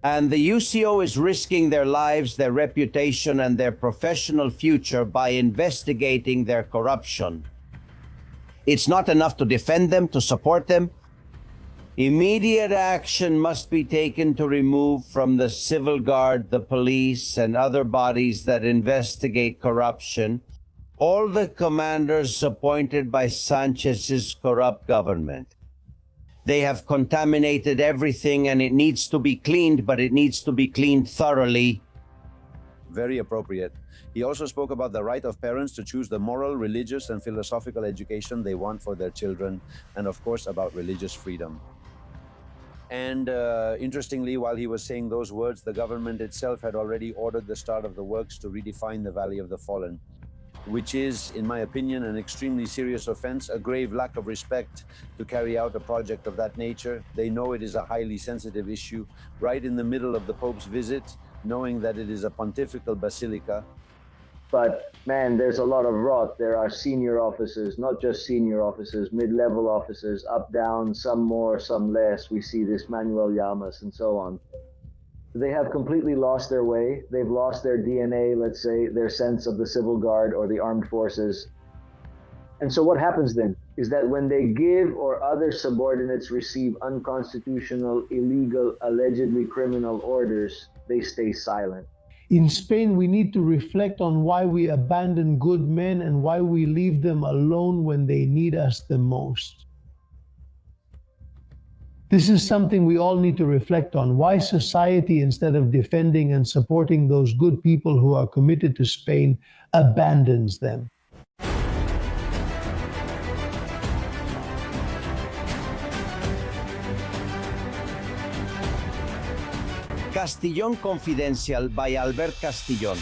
And the UCO is risking their lives, their reputation, and their professional future by investigating their corruption. It's not enough to defend them, to support them. Immediate action must be taken to remove from the civil guard, the police, and other bodies that investigate corruption all the commanders appointed by Sanchez's corrupt government. They have contaminated everything and it needs to be cleaned, but it needs to be cleaned thoroughly. Very appropriate. He also spoke about the right of parents to choose the moral, religious, and philosophical education they want for their children, and of course about religious freedom. And interestingly, while he was saying those words, the government itself had already ordered the start of the works to redefine the Valley of the Fallen, which is, in my opinion, an extremely serious offense, a grave lack of respect to carry out a project of that nature. They know it is a highly sensitive issue, right in the middle of the Pope's visit, knowing that it is a pontifical basilica. But man, there's a lot of rot. There are senior officers, not just senior officers, mid-level officers, up, down, some more, some less. We see this Manuel Llamas and so on. They have completely lost their way. They've lost their DNA, let's say, their sense of the civil guard or the armed forces. And so what happens then is that when they give or other subordinates receive unconstitutional, illegal, allegedly criminal orders, they stay silent. In Spain, we need to reflect on why we abandon good men and why we leave them alone when they need us the most. This is something we all need to reflect on. Why society, instead of defending and supporting those good people who are committed to Spain, abandons them. Castillon Confidential by Albert Castillon.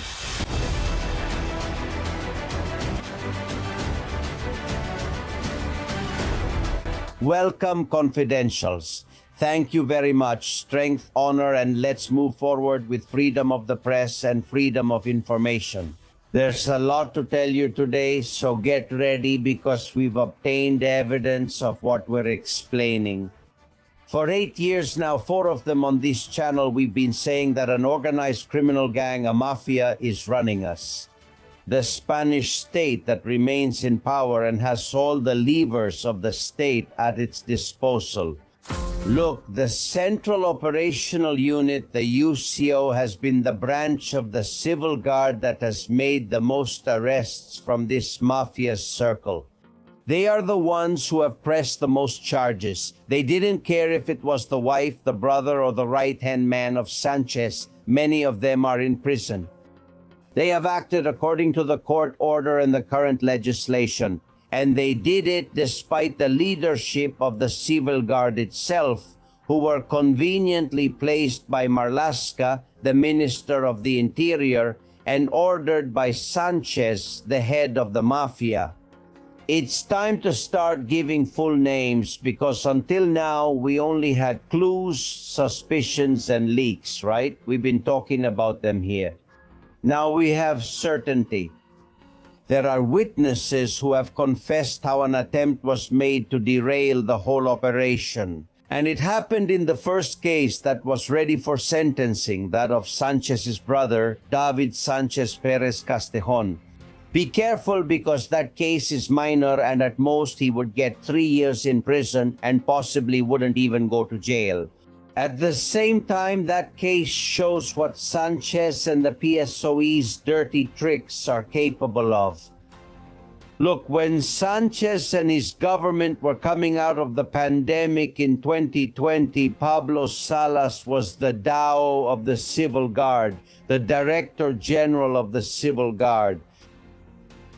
Welcome, confidentials. Thank you very much. Strength, honor, and let's move forward with freedom of the press and freedom of information. There's a lot to tell you today, so get ready because we've obtained evidence of what we're explaining. For 8 years now, 4 of them on this channel, we've been saying that an organized criminal gang, a mafia, is running us. The Spanish state that remains in power and has all the levers of the state at its disposal. Look, the Central Operational Unit, the UCO, has been the branch of the civil guard that has made the most arrests from this mafia circle. They are the ones who have pressed the most charges. They didn't care if it was the wife, the brother, or the right-hand man of Sanchez. Many of them are in prison. They have acted according to the court order and the current legislation, and they did it despite the leadership of the civil guard itself, who were conveniently placed by Marlaska, the Minister of the Interior, and ordered by Sanchez, the head of the mafia. It's time to start giving full names because until now we only had clues, suspicions, and leaks, right? We've been talking about them here. Now we have certainty. There are witnesses who have confessed how an attempt was made to derail the whole operation. And it happened in the first case that was ready for sentencing, that of Sanchez's brother, David Sanchez Perez Castejon. Be careful because that case is minor and at most he would get 3 years in prison and possibly wouldn't even go to jail. At the same time, that case shows what Sanchez and the PSOE's dirty tricks are capable of. Look, when Sanchez and his government were coming out of the pandemic in 2020, Pablo Salas was the DAO of the Civil Guard, the Director General of the Civil Guard.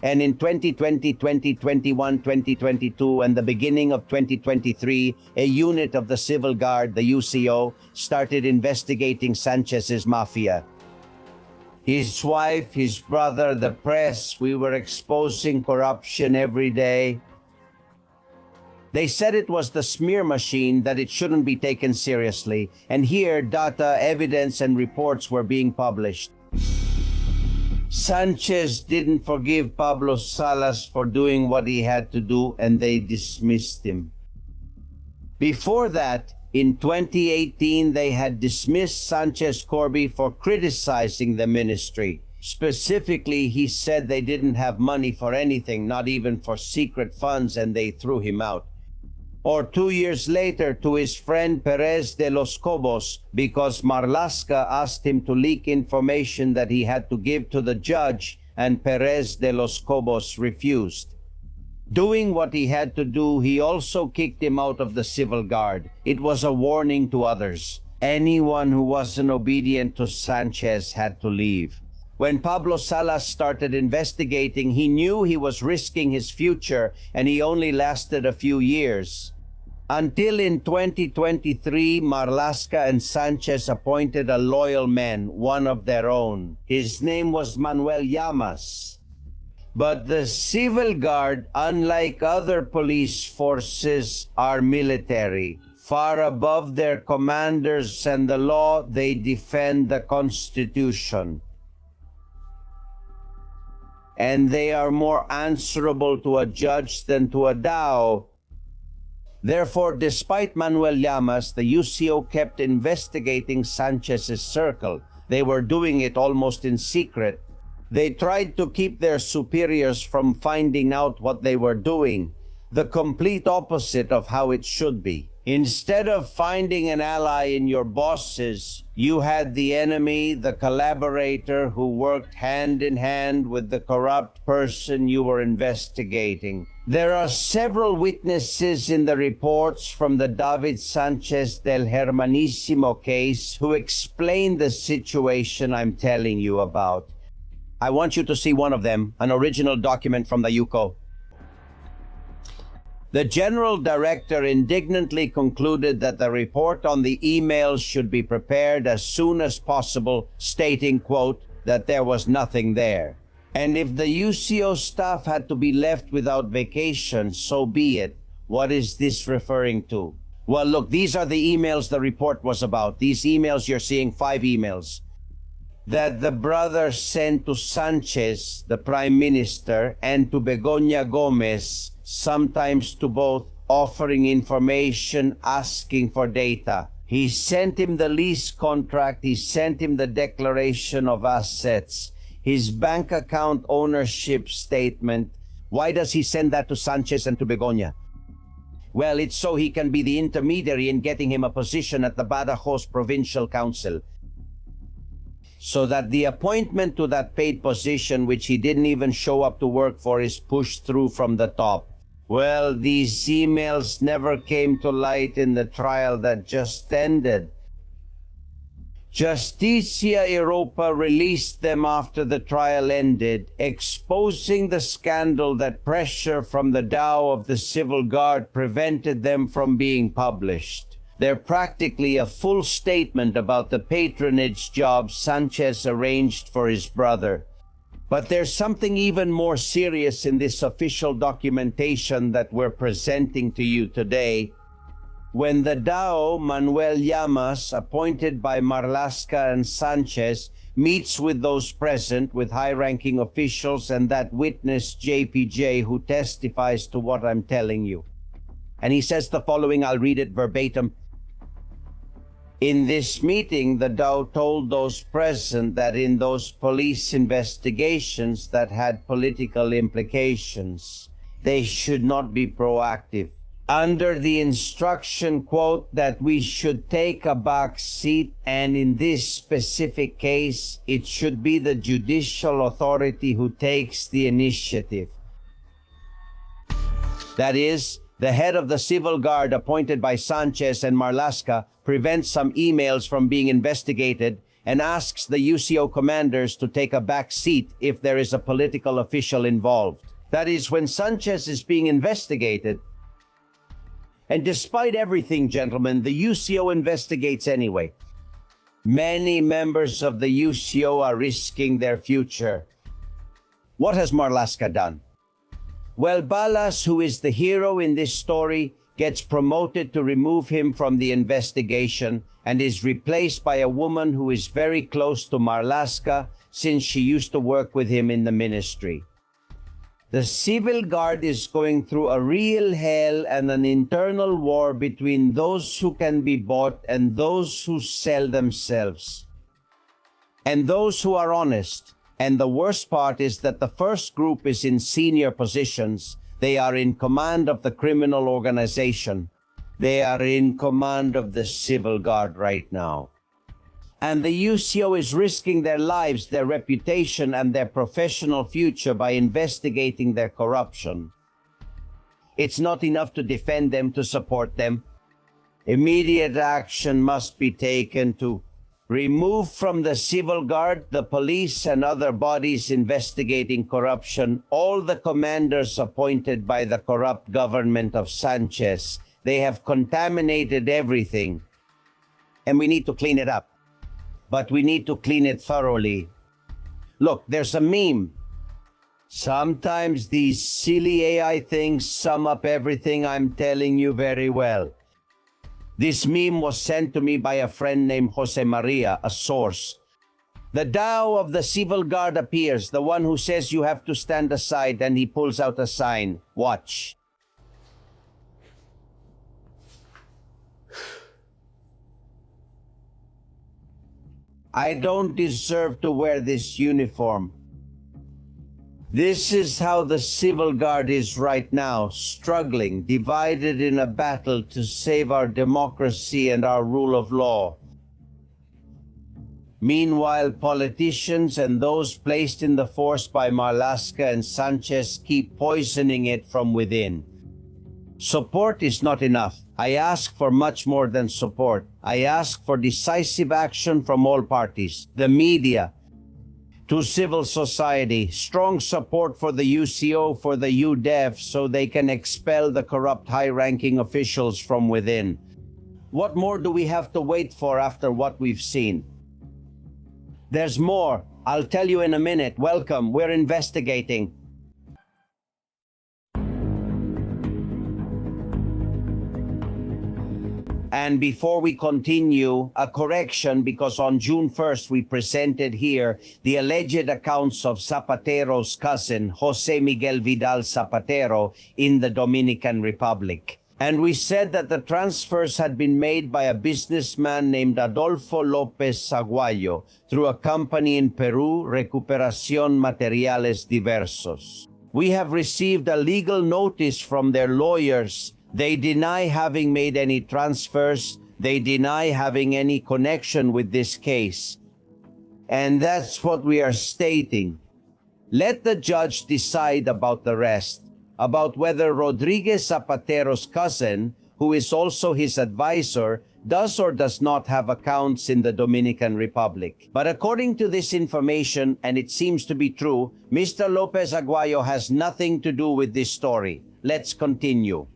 And in 2020, 2021, 2022, and the beginning of 2023, a unit of the Civil Guard, the UCO, started investigating Sanchez's mafia. His wife, his brother, the press, we were exposing corruption every day. They said it was the smear machine, that it shouldn't be taken seriously. And here, data, evidence, and reports were being published. Sanchez didn't forgive Pablo Salas for doing what he had to do, and they dismissed him. Before that, In 2018, they had dismissed Sanchez Corby for criticizing the ministry. Specifically, he said they didn't have money for anything, not even for secret funds, and they threw him out. Or 2 years later to his friend Perez de los Cobos, because Marlaska asked him to leak information that he had to give to the judge, and Perez de los Cobos refused. Doing what he had to do, he also kicked him out of the civil guard. It was a warning to others. Anyone who wasn't obedient to Sanchez had to leave. When Pablo Salas started investigating, he knew he was risking his future, and he only lasted a few years. Until in 2023, Marlaska and Sanchez appointed a loyal man, one of their own. His name was Manuel Llamas. But the civil guard, unlike other police forces, are military. Far above their commanders and the law, they defend the Constitution. And they are more answerable to a judge than to a DAO. Therefore, despite Manuel Llamas, the UCO kept investigating Sanchez's circle. They were doing it almost in secret. They tried to keep their superiors from finding out what they were doing, the complete opposite of how it should be. Instead of finding an ally in your bosses, you had the enemy, the collaborator who worked hand in hand with the corrupt person you were investigating. There are several witnesses in the reports from the David Sanchez del Hermanísimo case who explain the situation I'm telling you about. I want you to see one of them, an original document from the UCO. The general director indignantly concluded that the report on the emails should be prepared as soon as possible, stating, quote, that there was nothing there. And if the UCO staff had to be left without vacation, so be it. What is this referring to? Well, look, these are the emails the report was about. These emails you're seeing, 5 emails. That the brother sent to Sanchez, the prime minister, and to Begoña Gomez, sometimes to both, offering information, asking for data. He sent him the lease contract, he sent him the declaration of assets, his bank account ownership statement. Why does he send that to Sanchez and to Begoña? Well, it's so he can be the intermediary in getting him a position at the Badajoz Provincial Council. So that the appointment to that paid position, which he didn't even show up to work for, is pushed through from the top. Well, these emails never came to light in the trial that just ended. Justicia Europa released them after the trial ended, exposing the scandal that pressure from the DAO of the Civil Guard prevented them from being published. They're practically a full statement about the patronage job Sanchez arranged for his brother. But there's something even more serious in this official documentation that we're presenting to you today. When the DAO, Manuel Llamas, appointed by Marlaska and Sanchez, meets with those present, with high-ranking officials and that witness JPJ who testifies to what I'm telling you. And he says the following, I'll read it verbatim. In this meeting, the DAO told those present that in those police investigations that had political implications, they should not be proactive. Under the instruction, quote, that we should take a back seat, and in this specific case, it should be the judicial authority who takes the initiative. That is, the head of the civil guard appointed by Sanchez and Marlaska prevents some emails from being investigated and asks the UCO commanders to take a back seat if there is a political official involved. That is, when Sanchez is being investigated. And despite everything, gentlemen, the UCO investigates anyway. Many members of the UCO are risking their future. What has Marlaska done? Well, Balas, who is the hero in this story, gets promoted to remove him from the investigation and is replaced by a woman who is very close to Marlaska since she used to work with him in the ministry. The civil guard is going through a real hell and an internal war between those who can be bought and those who sell themselves, and those who are honest. And the worst part is that the first group is in senior positions. They are in command of the criminal organization. They are in command of the civil guard right now. And the UCO is risking their lives, their reputation, and their professional future by investigating their corruption. It's not enough to defend them, to support them. Immediate action must be taken to remove from the civil guard, the police, and other bodies investigating corruption all the commanders appointed by the corrupt government of Sanchez. They have contaminated everything, and we need to clean it up. But we need to clean it thoroughly. Look, there's a meme. Sometimes these silly AI things sum up everything I'm telling you very well. This meme was sent to me by a friend named Jose Maria, a source. The DAO of the civil guard appears, the one who says you have to stand aside, and he pulls out a sign. Watch. I don't deserve to wear this uniform. This is how the civil guard is right now, struggling, divided in a battle to save our democracy and our rule of law. Meanwhile, politicians and those placed in the force by Marlaska and Sanchez keep poisoning it from within. Support is not enough. I ask for much more than support. I ask for decisive action from all parties, the media, to civil society, strong support for the UCO, for the UDEF, so they can expel the corrupt high-ranking officials from within. What more do we have to wait for after what we've seen? There's more. I'll tell you in a minute. Welcome. We're investigating. And before we continue, a correction, because on June 1st we presented here the alleged accounts of Zapatero's cousin, Jose Miguel Vidal Zapatero, in the Dominican Republic. And we said that the transfers had been made by a businessman named Adolfo Lopez Aguayo through a company in Peru, Recuperación Materiales Diversos. We have received a legal notice from their lawyers. They deny having made any transfers. They deny having any connection with this case. And that's what we are stating. Let the judge decide about the rest, about whether Rodriguez Zapatero's cousin, who is also his advisor, does or does not have accounts in the Dominican Republic. But according to this information, and it seems to be true, Mr. Lopez Aguayo has nothing to do with this story. Let's continue.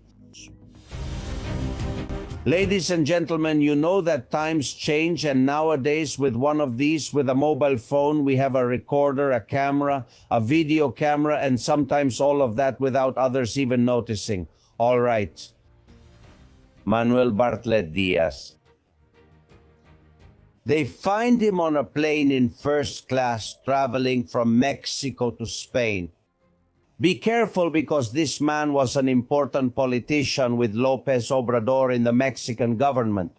Ladies and gentlemen, you know that times change, and nowadays with one of these, with a mobile phone, we have a recorder, a camera, a video camera, and sometimes all of that without others even noticing. All right. Manuel Bartlett Diaz. They find him on a plane in first class traveling from Mexico to Spain. Be careful, because this man was an important politician with López Obrador in the Mexican government,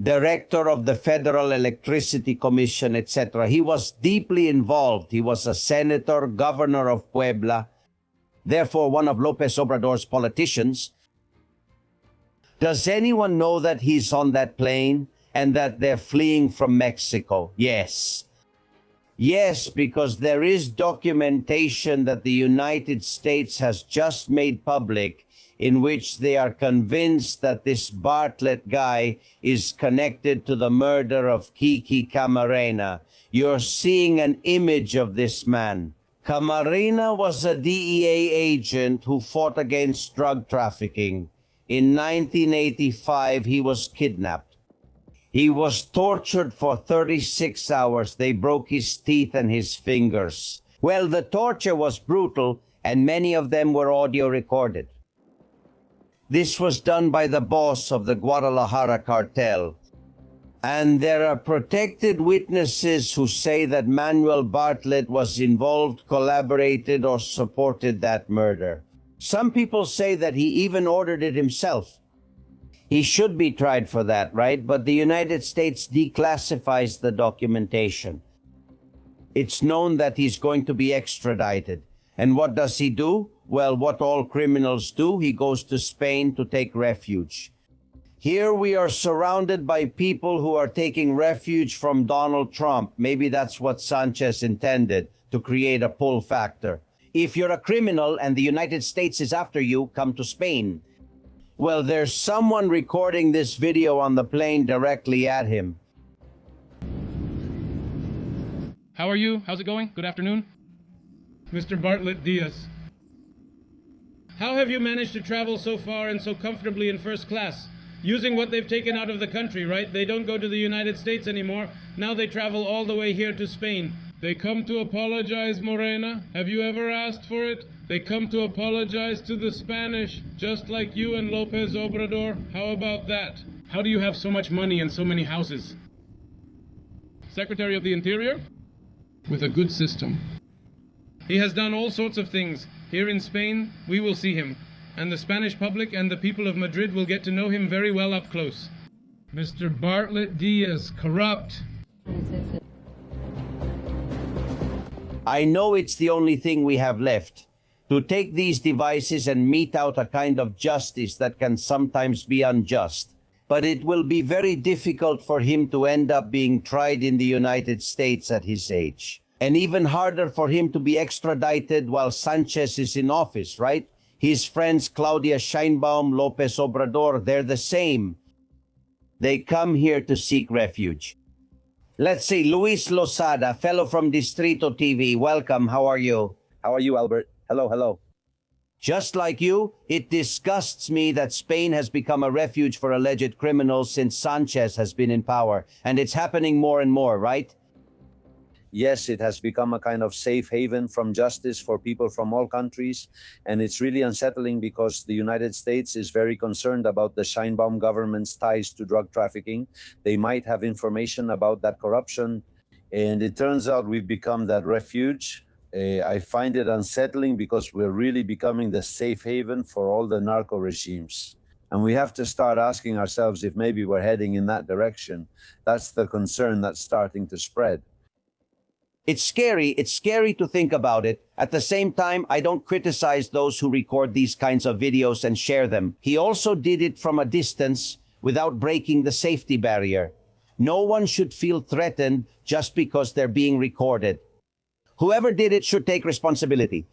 director of the Federal Electricity Commission, etc. He was deeply involved. He was a senator, governor of Puebla, therefore one of López Obrador's politicians. Does anyone know that he's on that plane and that they're fleeing from Mexico? Yes. Yes, because there is documentation that the United States has just made public in which they are convinced that this Bartlett guy is connected to the murder of Kiki Camarena. You're seeing an image of this man. Camarena was a DEA agent who fought against drug trafficking. In 1985, he was kidnapped. He was tortured for 36 hours. They broke his teeth and his fingers. Well, the torture was brutal, and many of them were audio recorded. This was done by the boss of the Guadalajara cartel. And there are protected witnesses who say that Manuel Bartlett was involved, collaborated, or supported that murder. Some people say that he even ordered it himself. He should be tried for that, right? But the United States declassifies the documentation. It's known that he's going to be extradited. And what does he do? Well, what all criminals do, he goes to Spain to take refuge. Here we are surrounded by people who are taking refuge from Donald Trump. Maybe that's what Sanchez intended, to create a pull factor. If you're a criminal and the United States is after you, come to Spain. Well, there's someone recording this video on the plane directly at him. How are you? How's it going? Good afternoon. Mr. Bartlett Diaz. How have you managed to travel so far and so comfortably in first class? Using what they've taken out of the country, right? They don't go to the United States anymore. Now they travel all the way here to Spain. They come to apologize, Morena. Have you ever asked for it? They come to apologize to the Spanish, just like you and Lopez Obrador. How about that? How do you have so much money and so many houses? Secretary of the Interior? With a good system. He has done all sorts of things. Here in Spain, we will see him. And the Spanish public and the people of Madrid will get to know him very well up close. Mr. Bartlett Diaz, corrupt. I know it's the only thing we have left, to take these devices and mete out a kind of justice that can sometimes be unjust. But it will be very difficult for him to end up being tried in the United States at his age. And even harder for him to be extradited while Sanchez is in office, right? His friends Claudia Sheinbaum, Lopez Obrador, they're the same. They come here to seek refuge. Let's see, Luis Losada, fellow from Distrito TV. Welcome, how are you? How are you, Albert? Hello, hello. Just like you, it disgusts me that Spain has become a refuge for alleged criminals since Sanchez has been in power. And it's happening more and more, right? Yes, it has become a kind of safe haven from justice for people from all countries. And it's really unsettling because the United States is very concerned about the Sheinbaum government's ties to drug trafficking. They might have information about that corruption. And it turns out we've become that refuge. I find it unsettling because we're really becoming the safe haven for all the narco regimes. And we have to start asking ourselves if maybe we're heading in that direction. That's the concern that's starting to spread. It's scary to think about it. At the same time, I don't criticize those who record these kinds of videos and share them. He also did it from a distance without breaking the safety barrier. No one should feel threatened just because they're being recorded. Whoever did it should take responsibility.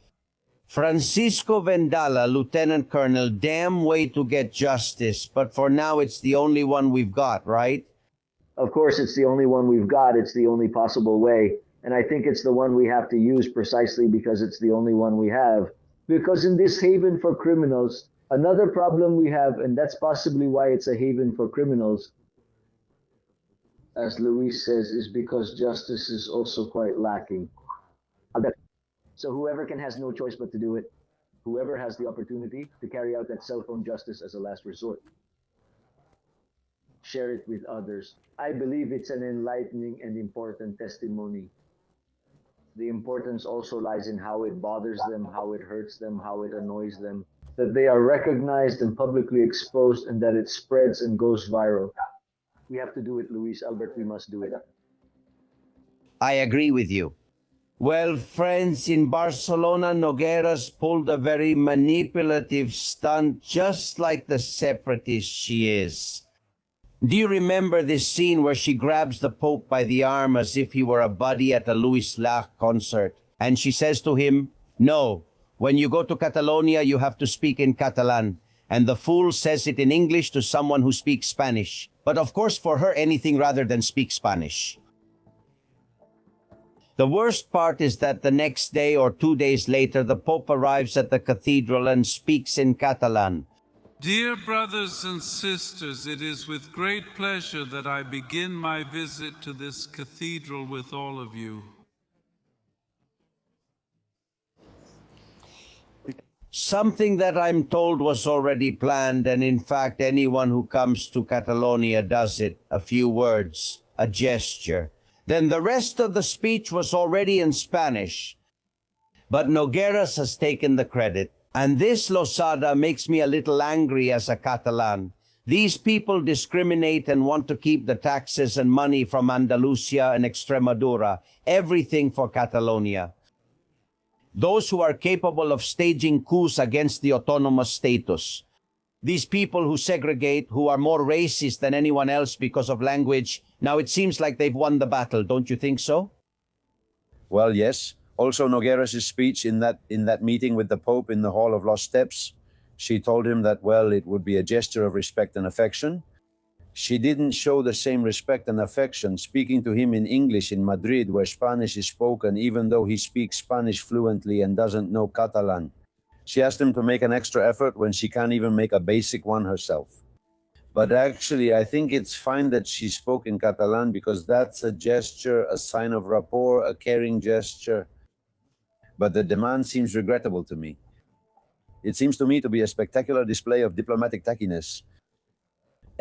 Francisco Vendala, Lieutenant Colonel, damn way to get justice, but for now it's the only one we've got, right? Of course, it's the only one we've got. It's the only possible way. And I think it's the one we have to use precisely because it's the only one we have. Because in this haven for criminals, another problem we have, and that's possibly why it's a haven for criminals, as Luis says, is because justice is also quite lacking. So whoever has no choice but to do it, whoever has the opportunity to carry out that cell phone justice as a last resort, share it with others. I believe it's an enlightening and important testimony. The importance also lies in how it bothers them, how it hurts them, how it annoys them, that they are recognized and publicly exposed and that it spreads and goes viral. We have to do it, Luis, Albert, we must do it. I agree with you. Well, friends, in Barcelona, Nogueras pulled a very manipulative stunt, just like the separatist she is. Do you remember this scene where she grabs the Pope by the arm as if he were a buddy at a Louis Lach concert? And she says to him, "No, when you go to Catalonia, you have to speak in Catalan." And the fool says it in English to someone who speaks Spanish. But of course, for her, anything rather than speak Spanish. The worst part is that the next day or 2 days later, the Pope arrives at the cathedral and speaks in Catalan. Dear brothers and sisters, it is with great pleasure that I begin my visit to this cathedral with all of you. Something that I'm told was already planned, and in fact anyone who comes to Catalonia does it. A few words, a gesture. Then the rest of the speech was already in Spanish. But Nogueras has taken the credit. And this, Losada, makes me a little angry as a Catalan. These people discriminate and want to keep the taxes and money from Andalusia and Extremadura, everything for Catalonia. Those who are capable of staging coups against the autonomous status. These people who segregate, who are more racist than anyone else because of language. Now it seems like they've won the battle, don't you think so? Well, yes. Also, Nogueras' speech in that meeting with the Pope in the Hall of Lost Steps, she told him that, well, it would be a gesture of respect and affection. She didn't show the same respect and affection speaking to him in English in Madrid, where Spanish is spoken, even though he speaks Spanish fluently and doesn't know Catalan. She asked him to make an extra effort when she can't even make a basic one herself. But actually, I think it's fine that she spoke in Catalan because that's a gesture, a sign of rapport, a caring gesture. But the demand seems regrettable to me. It seems to me to be a spectacular display of diplomatic tackiness.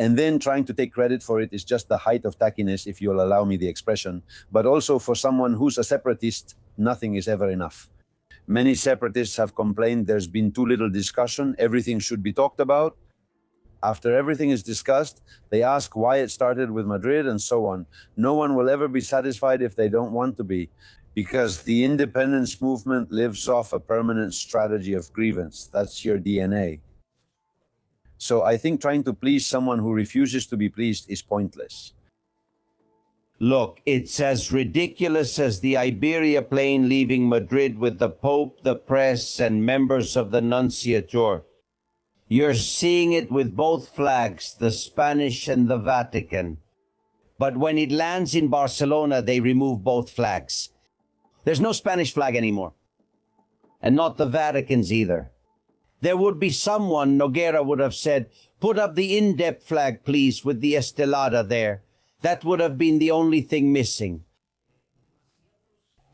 And then trying to take credit for it is just the height of tackiness, if you'll allow me the expression. But also for someone who's a separatist, nothing is ever enough. Many separatists have complained there's been too little discussion, everything should be talked about. After everything is discussed, they ask why it started with Madrid and so on. No one will ever be satisfied if they don't want to be, because the independence movement lives off a permanent strategy of grievance. That's your DNA. So I think trying to please someone who refuses to be pleased is pointless. Look, it's as ridiculous as the Iberia plane leaving Madrid with the Pope, the press, and members of the Nunciature. You're seeing it with both flags, the Spanish and the Vatican. But when it lands in Barcelona, they remove both flags. There's no Spanish flag anymore. And not the Vatican's either. There would be someone, Noguera would have said, put up the in-depth flag, please, with the Estelada there. That would have been the only thing missing.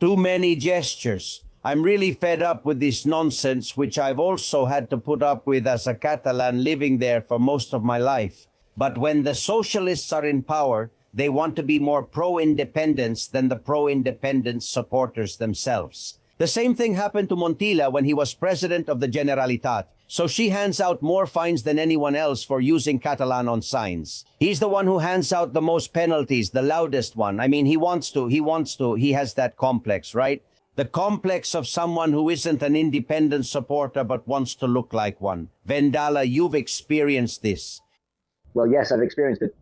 Too many gestures. I'm really fed up with this nonsense, which I've also had to put up with as a Catalan living there for most of my life. But when the socialists are in power, they want to be more pro-independence than the pro-independence supporters themselves. The same thing happened to Montilla when he was president of the Generalitat. So she hands out more fines than anyone else for using Catalan on signs. He's the one who hands out the most penalties, the loudest one. I mean, he has that complex, right? The complex of someone who isn't an independent supporter but wants to look like one. Vendala, you've experienced this. Well, yes, I've experienced it.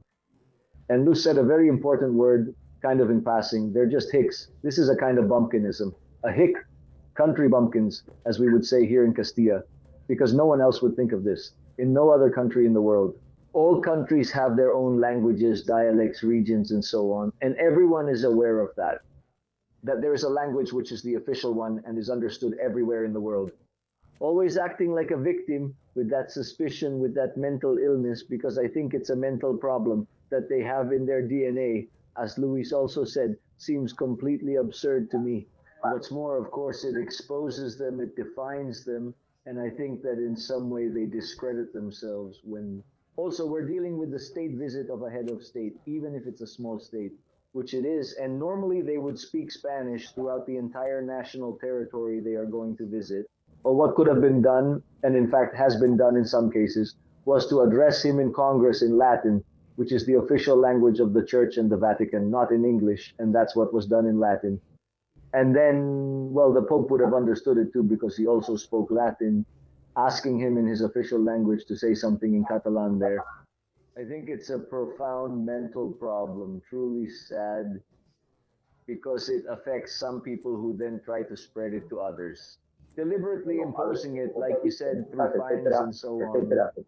And Luz said a very important word, kind of in passing. They're just hicks. This is a kind of bumpkinism. A hick, country bumpkins, as we would say here in Castilla, because no one else would think of this. In no other country in the world. All countries have their own languages, dialects, regions, and so on. And everyone is aware of that. That there is a language which is the official one and is understood everywhere in the world. Always acting like a victim with that suspicion, with that mental illness, because I think it's a mental problem that they have in their DNA, as Luis also said, seems completely absurd to me. What's more, of course, it exposes them, it defines them, and I think that in some way they discredit themselves when... Also, we're dealing with the state visit of a head of state, even if it's a small state, which it is, and normally they would speak Spanish throughout the entire national territory they are going to visit. Or what could have been done, and in fact has been done in some cases, was to address him in Congress in Latin, which is the official language of the Church and the Vatican, not in English, and that's what was done in Latin. And then, well, the Pope would have understood it too because he also spoke Latin, asking him in his official language to say something in Catalan there. I think it's a profound mental problem, truly sad, because it affects some people who then try to spread it to others. Deliberately imposing it, like you said, through fines and so on.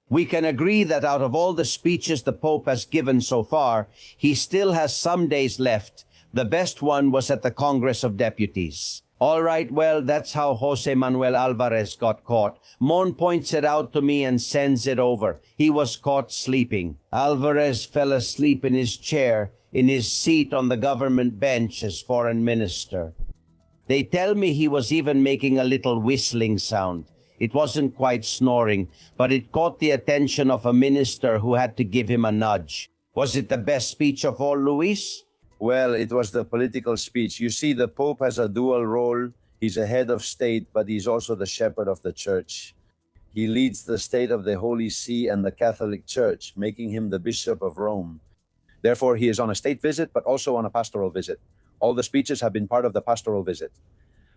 We can agree that out of all the speeches the Pope has given so far, he still has some days left. The best one was at the Congress of Deputies. All right, well, that's how Jose Manuel Alvarez got caught. Mon points it out to me and sends it over. He was caught sleeping. Alvarez fell asleep in his chair, in his seat on the government bench as foreign minister. They tell me he was even making a little whistling sound. It wasn't quite snoring, but it caught the attention of a minister who had to give him a nudge. Was it the best speech of all, Luis? Well, it was the political speech. You see, the Pope has a dual role. He's a head of state, but he's also the shepherd of the church. He leads the state of the Holy See and the Catholic Church, making him the Bishop of Rome. Therefore, he is on a state visit, but also on a pastoral visit. All the speeches have been part of the pastoral visit,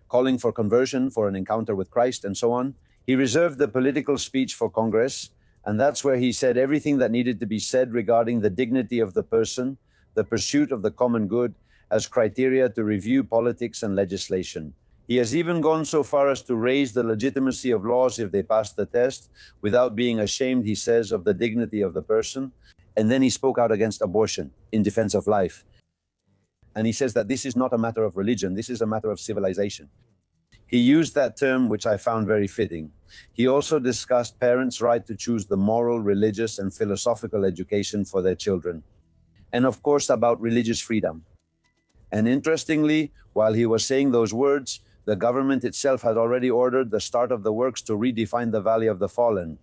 calling for conversion, for an encounter with Christ, and so on. He reserved the political speech for Congress, and that's where he said everything that needed to be said regarding the dignity of the person, the pursuit of the common good, as criteria to review politics and legislation. He has even gone so far as to raise the legitimacy of laws if they pass the test, without being ashamed, he says, of the dignity of the person. And then he spoke out against abortion in defense of life. And he says that this is not a matter of religion, this is a matter of civilization. He used that term, which I found very fitting. He also discussed parents' right to choose the moral, religious, and philosophical education for their children. And of course, about religious freedom. And interestingly, while he was saying those words, the government itself had already ordered the start of the works to redefine the Valley of the Fallen,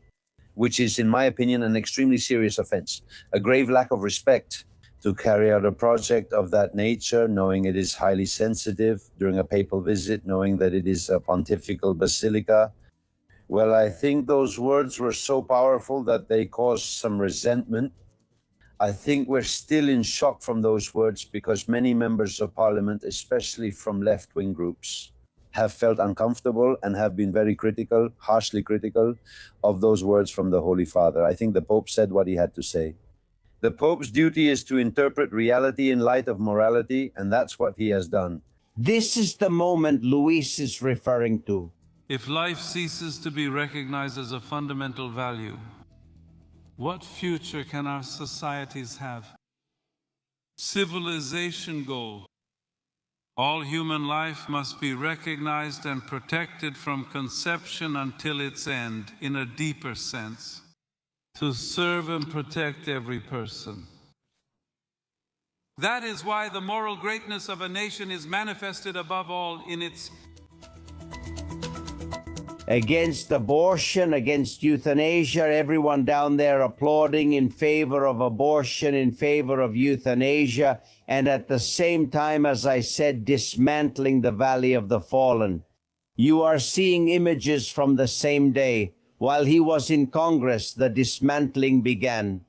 which is, in my opinion, an extremely serious offense, a grave lack of respect to carry out a project of that nature, knowing it is highly sensitive during a papal visit, knowing that it is a pontifical basilica. Well, I think those words were so powerful that they caused some resentment. I think we're still in shock from those words because many members of parliament, especially from left-wing groups, have felt uncomfortable and have been very critical, harshly critical, of those words from the Holy Father. I think the Pope said what he had to say. The Pope's duty is to interpret reality in light of morality, and that's what he has done. This is the moment Luis is referring to. If life ceases to be recognized as a fundamental value, what future can our societies have? Civilization goal. All human life must be recognized and protected from conception until its end, in a deeper sense, to serve and protect every person. That is why the moral greatness of a nation is manifested above all in its Against abortion, against euthanasia, everyone down there applauding in favor of abortion, in favor of euthanasia, and at the same time, as I said, dismantling the Valley of the Fallen. You are seeing images from the same day. While he was in Congress, the dismantling began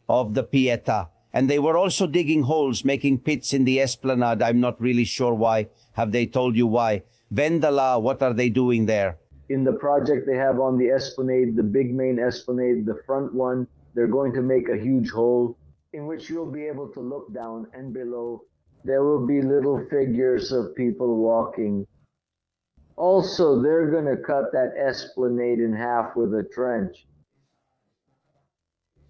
of the Pietà. And they were also digging holes, making pits in the esplanade. I'm not really sure why. Have they told you why? Vendala, what are they doing there? In the project they have on the esplanade, the big main esplanade, the front one, they're going to make a huge hole in which you'll be able to look down, and below there will be little figures of people walking. Also, they're going to cut that esplanade in half with a trench.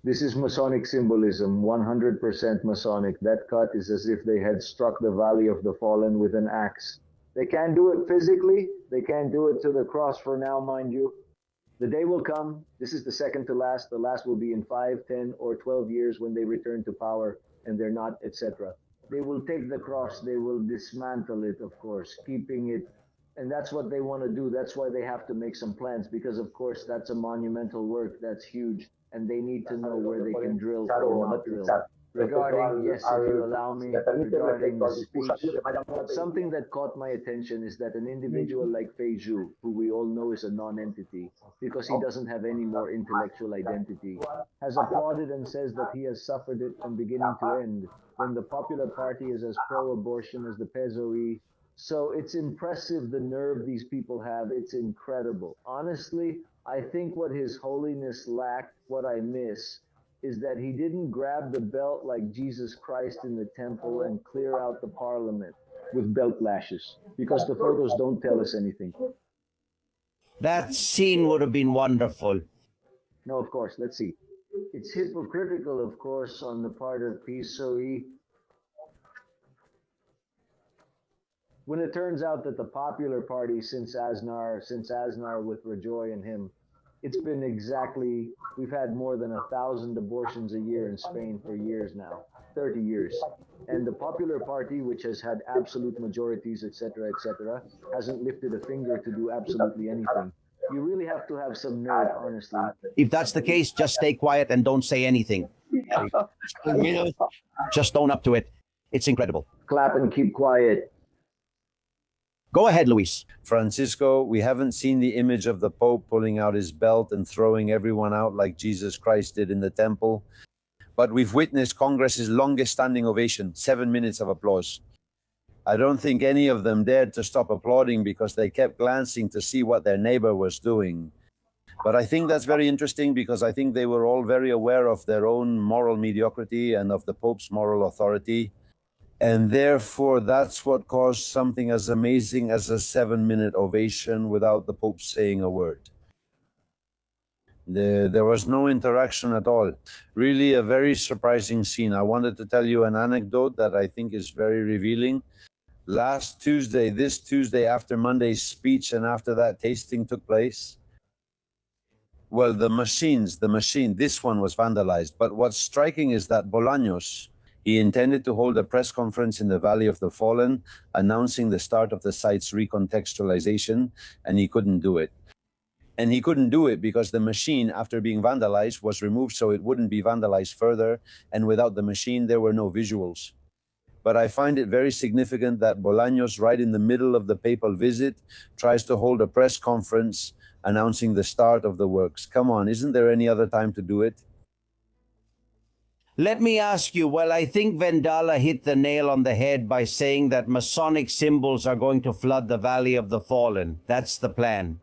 This is Masonic symbolism, 100% Masonic. That cut is as if they had struck the Valley of the Fallen with an axe. They can't do it physically. They can't do it to the cross for now, mind you. The day will come. This is the second to last. The last will be in 5, 10, or 12 years when they return to power and they're not, etc. They will take the cross. They will dismantle it, of course, keeping it. And that's what they want to do. That's why they have to make some plans, because, of course, that's a monumental work. That's huge. And they need to know where they can drill or not drill. Regarding, yes, if you allow me, regarding the speech, something that caught my attention is that an individual like Fei Zhu, who we all know is a non-entity, because he doesn't have any more intellectual identity, has applauded and says that he has suffered it from beginning to end, when the Popular Party is as pro-abortion as the PSOE. So it's impressive the nerve these people have. It's incredible. Honestly, I think what His Holiness lacked, what I miss, is that he didn't grab the belt like Jesus Christ in the temple and clear out the parliament with belt lashes, because the photos don't tell us anything. That scene would have been wonderful. No, of course, let's see. It's hypocritical, of course, on the part of PSOE. When it turns out that the Popular Party, since Aznar with Rajoy and him, it's been exactly, we've had more than 1,000 abortions a year in Spain for years now. 30 years. And the Popular Party, which has had absolute majorities, etc., hasn't lifted a finger to do absolutely anything. You really have to have some nerve, honestly. If that's the case, just stay quiet and don't say anything. Just own up to it. It's incredible. Clap and keep quiet. Go ahead, Luis. Francisco, we haven't seen the image of the Pope pulling out his belt and throwing everyone out like Jesus Christ did in the temple. But we've witnessed Congress's longest standing ovation, 7 minutes of applause. I don't think any of them dared to stop applauding because they kept glancing to see what their neighbor was doing. But I think that's very interesting because I think they were all very aware of their own moral mediocrity and of the Pope's moral authority. And therefore, that's what caused something as amazing as a 7-minute ovation without the Pope saying a word. There was no interaction at all. Really a very surprising scene. I wanted to tell you an anecdote that I think is very revealing. Last Tuesday, this Tuesday after Monday's speech and after that tasting took place, well, the machine, this one was vandalized. But what's striking is that Bolaños, he intended to hold a press conference in the Valley of the Fallen, announcing the start of the site's recontextualization, and he couldn't do it. And he couldn't do it because the machine, after being vandalized, was removed so it wouldn't be vandalized further, and without the machine, there were no visuals. But I find it very significant that Bolaños, right in the middle of the papal visit, tries to hold a press conference announcing the start of the works. Come on, isn't there any other time to do it? Let me ask you, well, I think Vendala hit the nail on the head by saying that Masonic symbols are going to flood the Valley of the Fallen. That's the plan.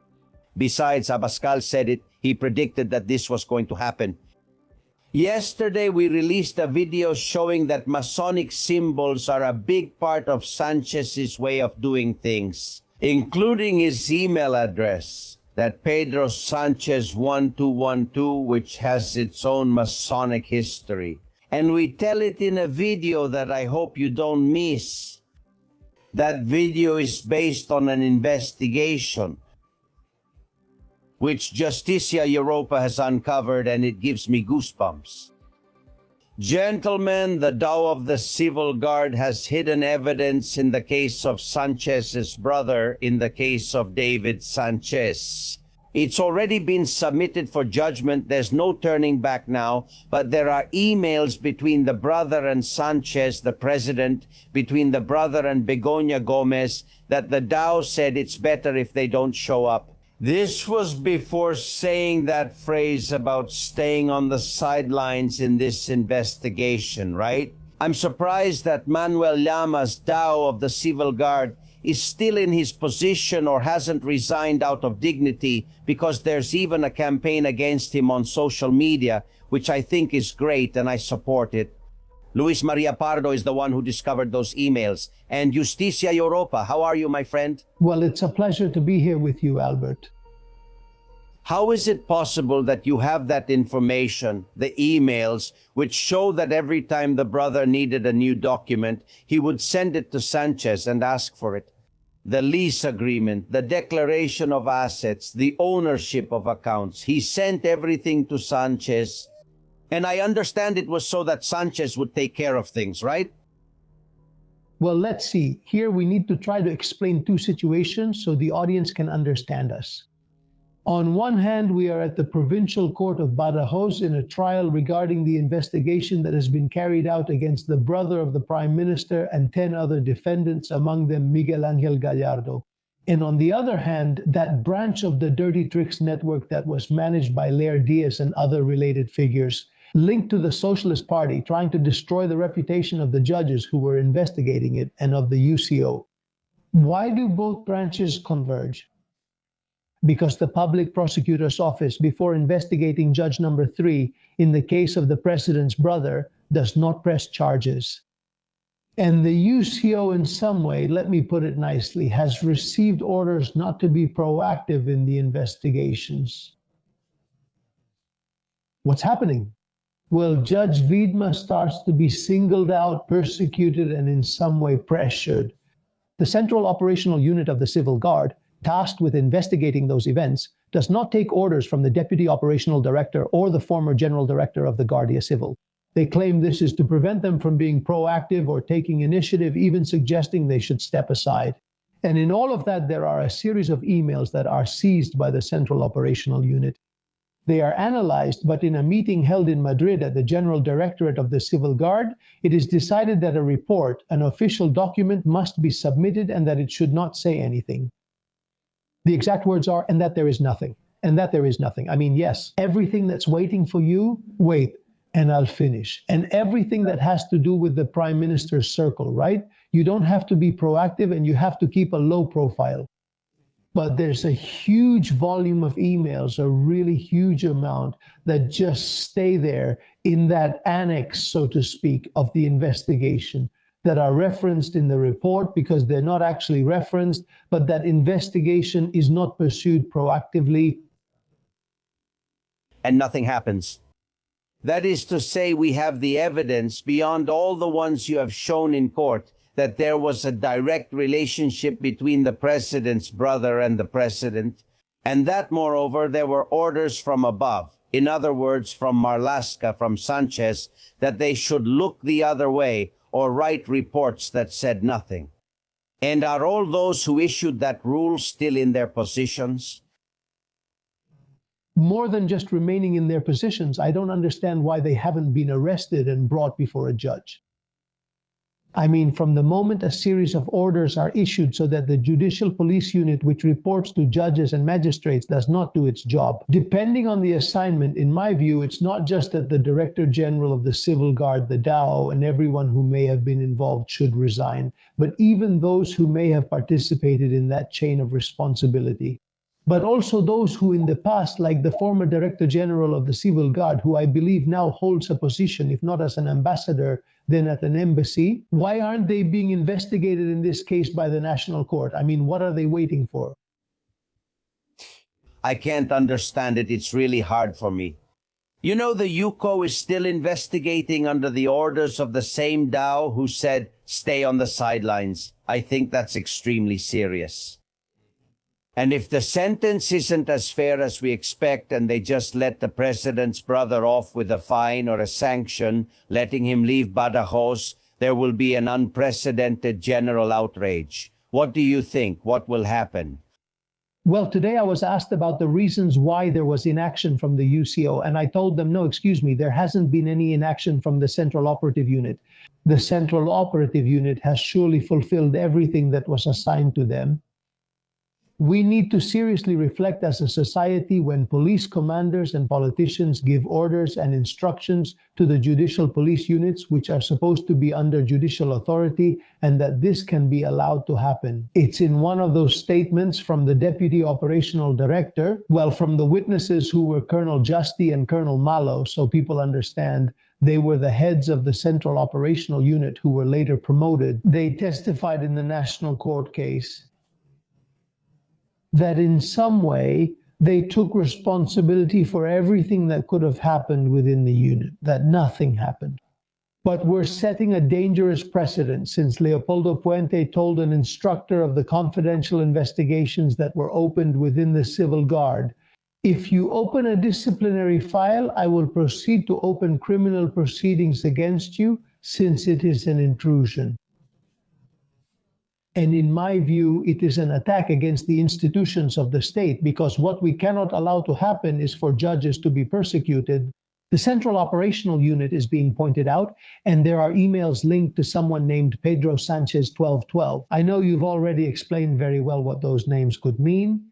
Besides, Abascal said it, he predicted that this was going to happen. Yesterday, we released a video showing that Masonic symbols are a big part of Sanchez's way of doing things, including his email address, that Pedro Sanchez 1212, which has its own Masonic history. And we tell it in a video that I hope you don't miss. That video is based on an investigation which Justicia Europa has uncovered, and it gives me goosebumps. Gentlemen, the DAO of the Civil Guard has hidden evidence in the case of Sanchez's brother, in the case of David Sanchez. It's already been submitted for judgment. There's no turning back now, but there are emails between the brother and Sanchez, the president, between the brother and Begoña Gomez, that the DAO said it's better if they don't show up. This was before saying that phrase about staying on the sidelines in this investigation, right? I'm surprised that Manuel Llama's DAO of the Civil Guard is still in his position or hasn't resigned out of dignity, because there's even a campaign against him on social media, which I think is great and I support it. Luis Maria Pardo is the one who discovered those emails. And Justicia Europa, how are you, my friend? Well, it's a pleasure to be here with you, Albert. How is it possible that you have that information, the emails, which show that every time the brother needed a new document, he would send it to Sanchez and ask for it? The lease agreement, the declaration of assets, the ownership of accounts. He sent everything to Sanchez. And I understand it was so that Sanchez would take care of things, right? Well, let's see. Here we need to try to explain two situations so the audience can understand us. On one hand, we are at the Provincial Court of Badajoz in a trial regarding the investigation that has been carried out against the brother of the Prime Minister and 10 other defendants, among them Miguel Ángel Gallardo. And on the other hand, that branch of the Dirty Tricks network that was managed by Lair Diaz and other related figures, linked to the Socialist Party, trying to destroy the reputation of the judges who were investigating it and of the UCO. Why do both branches converge? Because the Public Prosecutor's Office, before investigating Judge number 3 in the case of the President's brother, does not press charges. And the UCO, in some way, let me put it nicely, has received orders not to be proactive in the investigations. What's happening? Well, Judge Vidma starts to be singled out, persecuted, and in some way pressured. The Central Operational Unit of the Civil Guard, tasked with investigating those events, does not take orders from the Deputy Operational Director or the former General Director of the Guardia Civil. They claim this is to prevent them from being proactive or taking initiative, even suggesting they should step aside. And in all of that, there are a series of emails that are seized by the Central Operational Unit. They are analyzed, but in a meeting held in Madrid at the General Directorate of the Civil Guard, it is decided that a report, an official document, must be submitted and that it should not say anything. The exact words are, and that there is nothing. And that there is nothing. I mean, yes, everything that's waiting for you, wait, and I'll finish. And everything that has to do with the Prime Minister's circle, right? You don't have to be proactive and you have to keep a low profile. But there's a huge volume of emails, a really huge amount that just stay there in that annex, so to speak, of the investigation that are referenced in the report because they're not actually referenced, but that investigation is not pursued proactively. And nothing happens. That is to say, we have the evidence beyond all the ones you have shown in court that there was a direct relationship between the president's brother and the president, and that, moreover, there were orders from above, in other words, from Marlaska, from Sanchez, that they should look the other way or write reports that said nothing. And are all those who issued that rule still in their positions? More than just remaining in their positions, I don't understand why they haven't been arrested and brought before a judge. I mean, from the moment a series of orders are issued so that the Judicial Police Unit, which reports to judges and magistrates, does not do its job. Depending on the assignment, in my view, it's not just that the Director General of the Civil Guard, the DAO, and everyone who may have been involved should resign, but even those who may have participated in that chain of responsibility. But also those who in the past, like the former Director General of the Civil Guard, who I believe now holds a position, if not as an ambassador, then at an embassy. Why aren't they being investigated in this case by the National Court? I mean, what are they waiting for? I can't understand it. It's really hard for me. You know, the UCO is still investigating under the orders of the same DAO who said, stay on the sidelines. I think that's extremely serious. And if the sentence isn't as fair as we expect and they just let the president's brother off with a fine or a sanction, letting him leave Badajoz, there will be an unprecedented general outrage. What do you think? What will happen? Well, today I was asked about the reasons why there was inaction from the UCO, and I told them, no, excuse me, there hasn't been any inaction from the Central Operative Unit. The Central Operative Unit has surely fulfilled everything that was assigned to them. We need to seriously reflect as a society when police commanders and politicians give orders and instructions to the judicial police units, which are supposed to be under judicial authority, and that this can be allowed to happen. It's in one of those statements from the Deputy Operational Director, well, from the witnesses who were Colonel Justy and Colonel Malo, so people understand. They were the heads of the Central Operational Unit who were later promoted. They testified in the National Court case that in some way they took responsibility for everything that could have happened within the unit, that nothing happened. But we're setting a dangerous precedent since Leopoldo Puente told an instructor of the confidential investigations that were opened within the Civil Guard, if you open a disciplinary file, I will proceed to open criminal proceedings against you since it is an intrusion. And in my view, it is an attack against the institutions of the state, because what we cannot allow to happen is for judges to be persecuted. The Central Operational Unit is being pointed out, and there are emails linked to someone named Pedro Sanchez 1212. I know you've already explained very well what those names could mean.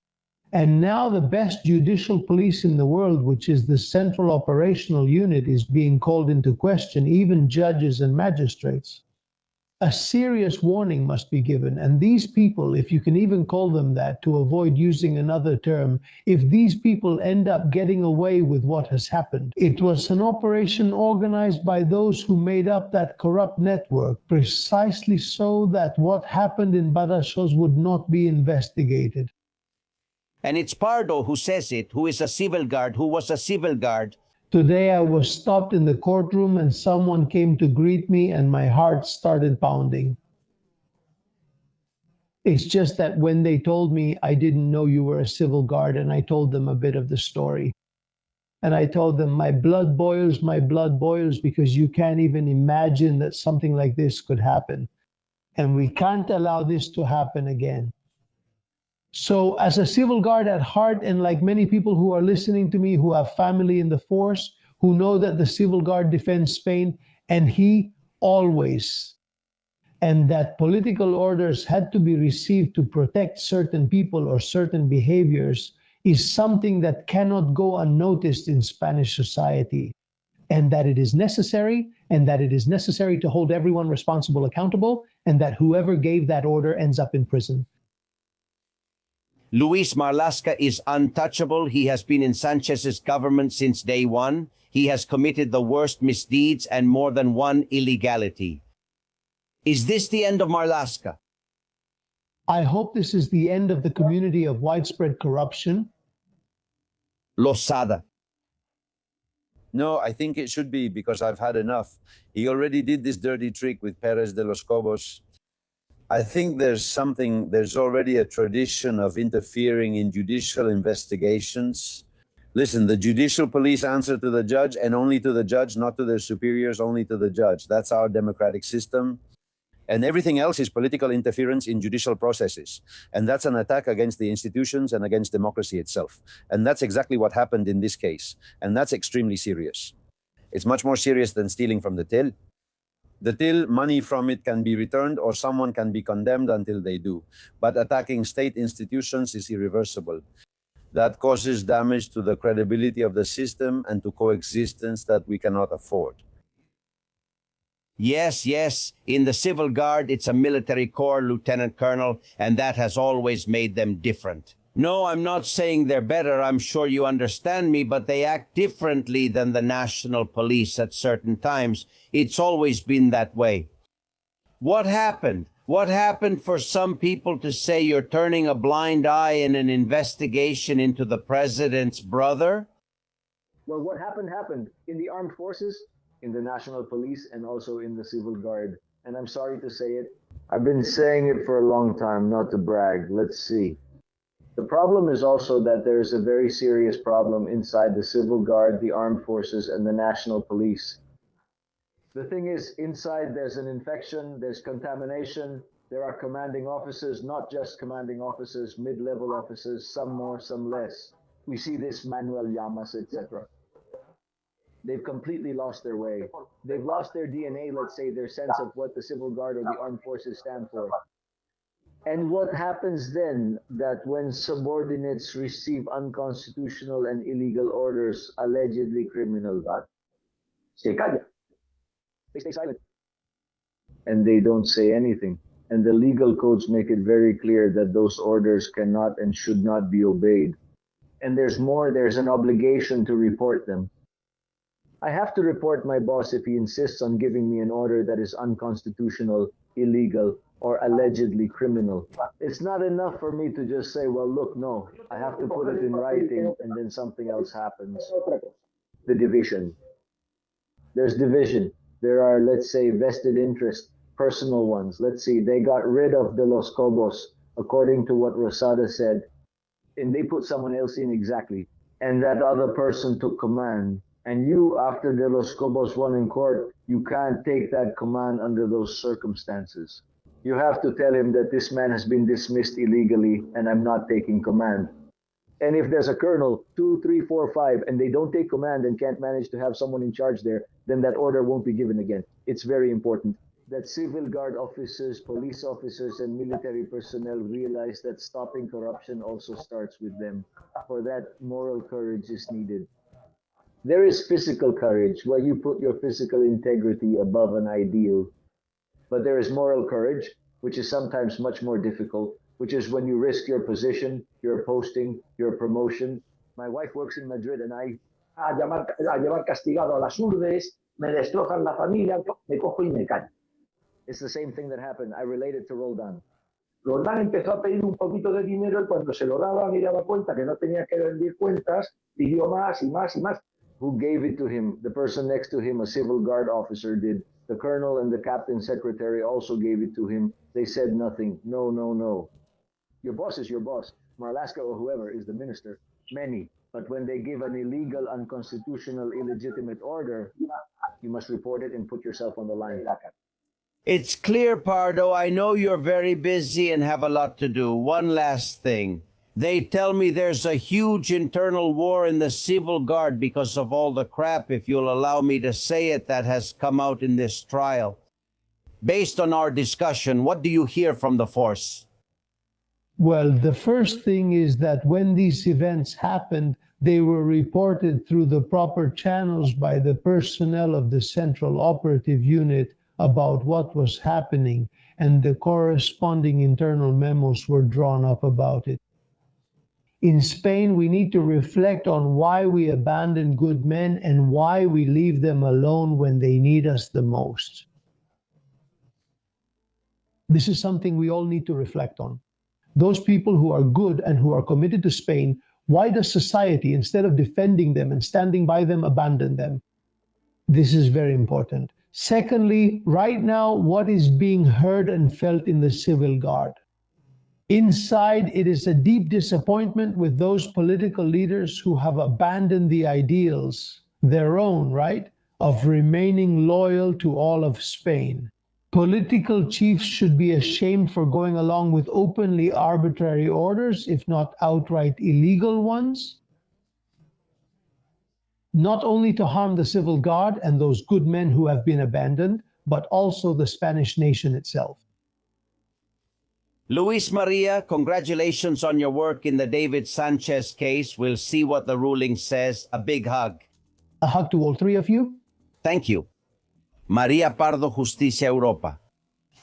And now the best judicial police in the world, which is the Central Operational Unit, is being called into question, even judges and magistrates. A serious warning must be given, and these people, if you can even call them that to avoid using another term, if these people end up getting away with what has happened, it was an operation organized by those who made up that corrupt network, precisely so that what happened in Badajoz would not be investigated. And it's Pardo who says it, who is a civil guard, who was a civil guard. Today I was stopped in the courtroom and someone came to greet me and my heart started pounding. It's just that when they told me, I didn't know you were a civil guard, and I told them a bit of the story. And I told them, my blood boils, because you can't even imagine that something like this could happen. And we can't allow this to happen again. So as a civil guard at heart, and like many people who are listening to me who have family in the force, who know that the civil guard defends Spain, and he always, and that political orders had to be received to protect certain people or certain behaviors, is something that cannot go unnoticed in Spanish society, and that it is necessary, to hold everyone responsible accountable, and that whoever gave that order ends up in prison. Luis Marlaska is untouchable. He has been in Sanchez's government since day one. He has committed the worst misdeeds and more than one illegality. Is this the end of Marlaska? I hope this is the end of the community of widespread corruption. Losada. No, I think it should be, because I've had enough. He already did this dirty trick with Perez de los Cobos. I think there's already a tradition of interfering in judicial investigations. Listen, the judicial police answer to the judge, and only to the judge, not to their superiors, only to the judge. That's our democratic system. And everything else is political interference in judicial processes. And that's an attack against the institutions and against democracy itself. And that's exactly what happened in this case. And that's extremely serious. It's much more serious than stealing from the till. The till, money from it can be returned, or someone can be condemned until they do. But attacking state institutions is irreversible. That causes damage to the credibility of the system and to coexistence that we cannot afford. Yes. In the Civil Guard, it's a military corps, Lieutenant Colonel, and that has always made them different. No, I'm not saying they're better. I'm sure you understand me, but they act differently than the national police at certain times. It's always been that way. What happened? What happened for some people to say you're turning a blind eye in an investigation into the president's brother? Well, what happened in the armed forces, in the national police, and also in the civil guard. And I'm sorry to say it. I've been saying it for a long time, not to brag. Let's see. The problem is also that there is a very serious problem inside the civil guard, the armed forces, and the national police. The thing is, inside there's an infection, there's contamination, there are commanding officers, not just commanding officers, mid-level officers, some more, some less. We see this Manuel Llamas, etc. They've completely lost their way. They've lost their DNA, let's say, their sense of what the civil guard or the armed forces stand for. And what happens then, that when subordinates receive unconstitutional and illegal orders, allegedly criminal, se calla. They stay silent. And they don't say anything. And the legal codes make it very clear that those orders cannot and should not be obeyed. And there's more, there's an obligation to report them. I have to report my boss if he insists on giving me an order that is unconstitutional, illegal, or allegedly criminal. It's not enough for me to just say, well, look, no, I have to put it in writing, and then something else happens. The division. There's division. There are, let's say, vested interests, personal ones. Let's see, they got rid of De Los Cobos, according to what Rosada said, and they put someone else in exactly. And that other person took command. And you, after De Los Cobos won in court, you can't take that command under those circumstances. You have to tell him that this man has been dismissed illegally and I'm not taking command. And if there's a colonel, 2, 3, 4, 5, and they don't take command and can't manage to have someone in charge there, then that order won't be given again. It's very important that civil guard officers, police officers, and military personnel realize that stopping corruption also starts with them. For that, moral courage is needed. There is physical courage, where you put your physical integrity above an ideal. But there is moral courage, which is sometimes much more difficult, which is when you risk your position, your posting, your promotion. My wife works in Madrid, and I llevar castigado a las urdes, me destrozan la familia, me cojo y me callo. It's the same thing that happened. I relate it to Roldan. Roldan empezó a pedir un poquito de dinero y cuando se lo daba, me daba cuenta que no tenía que rendir cuentas, pidió más y más y más. Who gave it to him? The person next to him, a civil guard officer, did. The colonel and the captain secretary also gave it to him. They said nothing. No. Your boss is your boss. Marlaska or whoever is the minister. Many. But when they give an illegal, unconstitutional, illegitimate order, you must report it and put yourself on the line. It's clear, Pardo. I know you're very busy and have a lot to do. One last thing. They tell me there's a huge internal war in the civil guard because of all the crap, if you'll allow me to say it, that has come out in this trial. Based on our discussion, what do you hear from the force? Well, the first thing is that when these events happened, they were reported through the proper channels by the personnel of the Central Operative Unit about what was happening, and the corresponding internal memos were drawn up about it. In Spain, we need to reflect on why we abandon good men and why we leave them alone when they need us the most. This is something we all need to reflect on. Those people who are good and who are committed to Spain, why does society, instead of defending them and standing by them, abandon them? This is very important. Secondly, right now, what is being heard and felt in the civil guard? Inside, it is a deep disappointment with those political leaders who have abandoned the ideals, their own, right, of remaining loyal to all of Spain. Political chiefs should be ashamed for going along with openly arbitrary orders, if not outright illegal ones, not only to harm the civil guard and those good men who have been abandoned, but also the Spanish nation itself. Luis Maria, congratulations on your work in the David Sanchez case. We'll see what the ruling says. A big hug. A hug to all three of you. Thank you. Maria Pardo, Justicia Europa.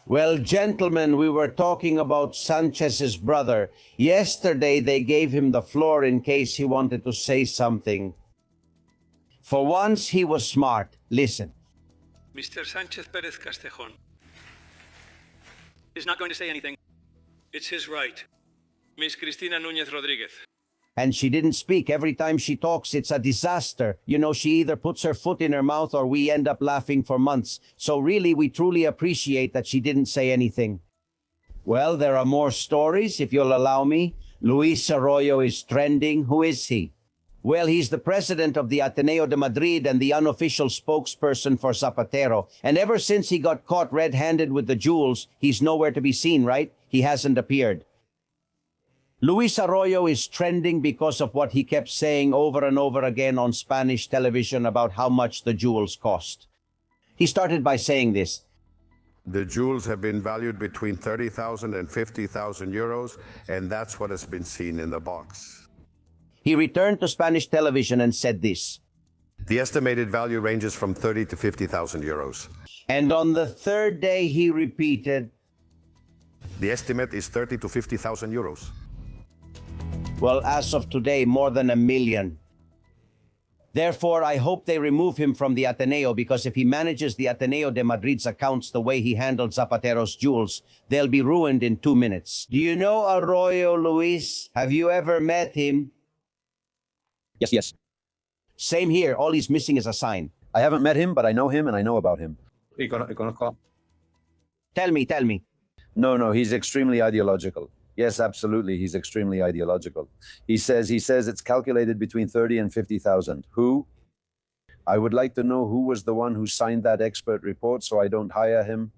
Well, gentlemen, we were talking about Sanchez's brother. Yesterday, they gave him the floor in case he wanted to say something. For once, he was smart. Listen. Mr. Sanchez Perez Castejon is not going to say anything. It's his right. Miss Cristina Núñez Rodriguez. And she didn't speak. Every time she talks, it's a disaster. You know, she either puts her foot in her mouth or we end up laughing for months. So really, we truly appreciate that she didn't say anything. Well, there are more stories, if you'll allow me. Luis Arroyo is trending. Who is he? Well, he's the president of the Ateneo de Madrid and the unofficial spokesperson for Zapatero. And ever since he got caught red-handed with the jewels, he's nowhere to be seen, right? He hasn't appeared. Luis Arroyo is trending because of what he kept saying over and over again on Spanish television about how much the jewels cost. He started by saying this. The jewels have been valued between 30,000 and 50,000 euros, and that's what has been seen in the box. He returned to Spanish television and said this. The estimated value ranges from 30 to 50,000 euros. And on the third day, he repeated. The estimate is 30 to 50,000 euros. Well, as of today, more than 1 million. Therefore, I hope they remove him from the Ateneo, because if he manages the Ateneo de Madrid's accounts the way he handled Zapatero's jewels, they'll be ruined in 2 minutes. Do you know Arroyo, Luis? Have you ever met him? Yes. Same here. All he's missing is a sign. I haven't met him, but I know him and I know about him. Tell me. No, he's extremely ideological. Yes, absolutely, he's extremely ideological. He says it's calculated between 30 and 50,000. Who? I would like to know who was the one who signed that expert report so I don't hire him.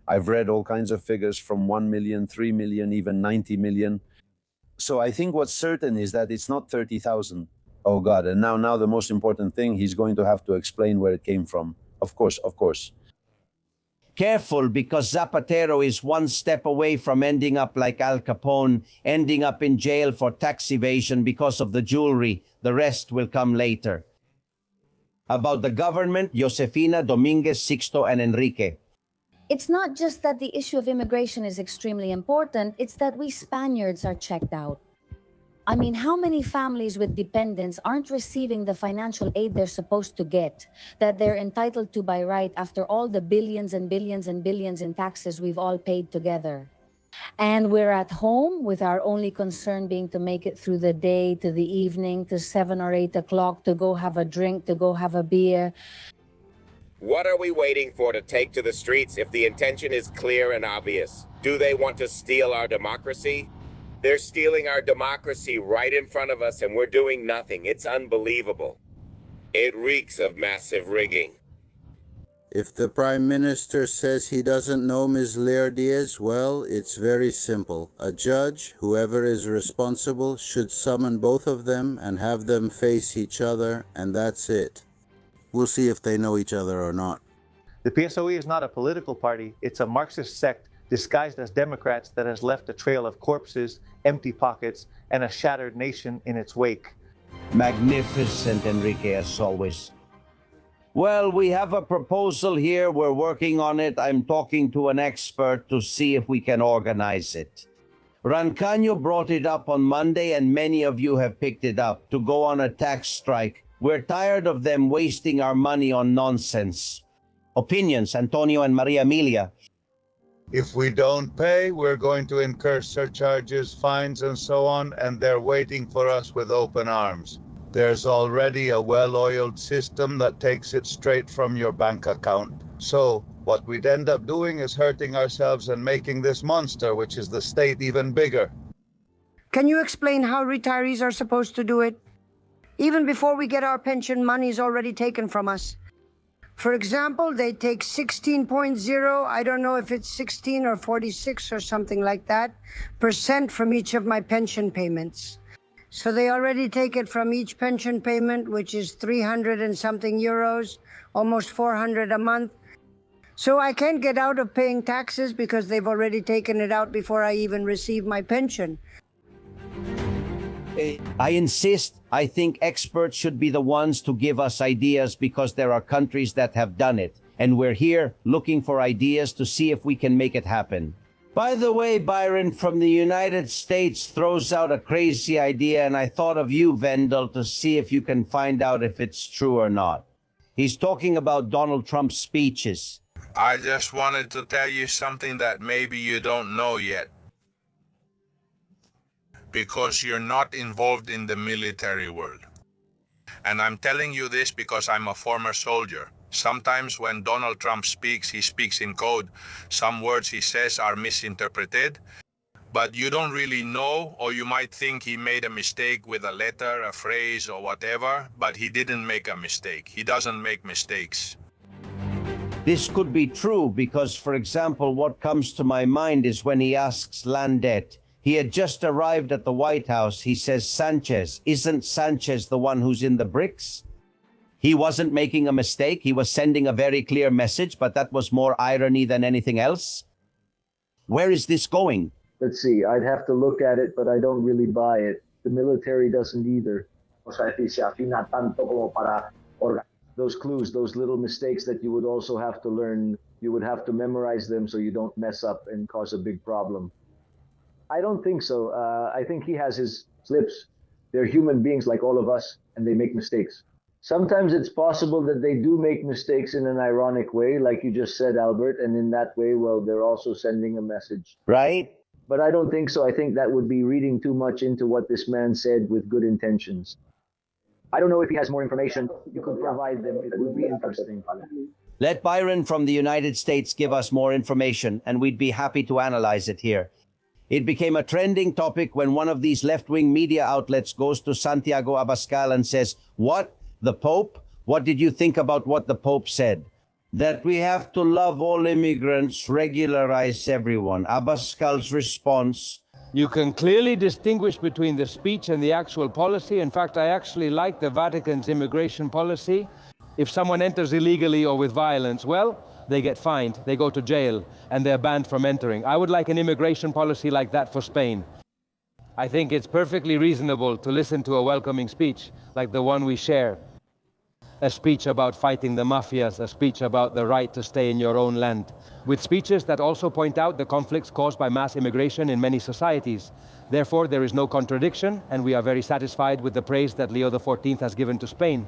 I've read all kinds of figures from 1 million, 3 million, even 90 million. So I think what's certain is that it's not 30,000. Oh God, and now the most important thing, he's going to have to explain where it came from. Of course. Careful, because Zapatero is one step away from ending up like Al Capone, ending up in jail for tax evasion because of the jewelry. The rest will come later. About the government, Josefina, Dominguez, Sixto, and Enrique. It's not just that the issue of immigration is extremely important, it's that we Spaniards are checked out. I mean, how many families with dependents aren't receiving the financial aid they're supposed to get, that they're entitled to by right after all the billions and billions and billions in taxes we've all paid together? And we're at home with our only concern being to make it through the day, to the evening, to 7 or 8 o'clock, to go have a drink, to go have a beer. What are we waiting for to take to the streets if the intention is clear and obvious? Do they want to steal our democracy? They're stealing our democracy right in front of us, and we're doing nothing. It's unbelievable. It reeks of massive rigging. If the Prime Minister says he doesn't know Ms. Lear Diaz, well, it's very simple. A judge, whoever is responsible, should summon both of them and have them face each other, and that's it. We'll see if they know each other or not. The PSOE is not a political party. It's a Marxist sect disguised as Democrats that has left a trail of corpses, empty pockets, and a shattered nation in its wake. Magnificent, Enrique, as always. Well, we have a proposal here. We're working on it. I'm talking to an expert to see if we can organize it. Rancaño brought it up on Monday, and many of you have picked it up, to go on a tax strike. We're tired of them wasting our money on nonsense. Opinions, Antonio and Maria Emilia. If we don't pay, we're going to incur surcharges, fines, and so on, and they're waiting for us with open arms. There's already a well-oiled system that takes it straight from your bank account. So what we'd end up doing is hurting ourselves and making this monster, which is the state, even bigger. Can you explain how retirees are supposed to do it? Even before we get our pension, money is already taken from us. For example, they take 16.0, I don't know if it's 16 or 46 or something like that, % from each of my pension payments. So they already take it from each pension payment, which is 300 and something euros, almost 400 a month. So I can't get out of paying taxes because they've already taken it out before I even receive my pension. I insist. I think experts should be the ones to give us ideas because there are countries that have done it. And we're here looking for ideas to see if we can make it happen. By the way, Byron from the United States throws out a crazy idea, and I thought of you, Vendel, to see if you can find out if it's true or not. He's talking about Donald Trump's speeches. I just wanted to tell you something that maybe you don't know yet. Because you're not involved in the military world. And I'm telling you this because I'm a former soldier. Sometimes when Donald Trump speaks, he speaks in code. Some words he says are misinterpreted, but you don't really know, or you might think he made a mistake with a letter, a phrase, or whatever, but he didn't make a mistake. He doesn't make mistakes. This could be true because, for example, what comes to my mind is when he asks Landet. He had just arrived at the White House. He says, Sanchez, isn't Sanchez the one who's in the BRICS? He wasn't making a mistake. He was sending a very clear message, but that was more irony than anything else. Where is this going? Let's see. I'd have to look at it, but I don't really buy it. The military doesn't either. Those clues, those little mistakes that you would also have to learn, you would have to memorize them so you don't mess up and cause a big problem. I don't think so. I think he has his slips. They're human beings like all of us, and they make mistakes. Sometimes it's possible that they do make mistakes in an ironic way, like you just said, Albert, and in that way, well, they're also sending a message. Right? But I don't think so. I think that would be reading too much into what this man said with good intentions. I don't know if he has more information. You could provide them. It would be interesting. Let Byron from the United States give us more information, and we'd be happy to analyze it here. It became a trending topic when one of these left-wing media outlets goes to Santiago Abascal and says, "What? The Pope? What did you think about what the Pope said?" That we have to love all immigrants, regularize everyone. Abascal's response: You can clearly distinguish between the speech and the actual policy. In fact, I actually like the Vatican's immigration policy. If someone enters illegally or with violence, well, they get fined, they go to jail, and they're banned from entering. I would like an immigration policy like that for Spain. I think it's perfectly reasonable to listen to a welcoming speech like the one we share. A speech about fighting the mafias, a speech about the right to stay in your own land, with speeches that also point out the conflicts caused by mass immigration in many societies. Therefore, there is no contradiction, and we are very satisfied with the praise that Leo XIV has given to Spain.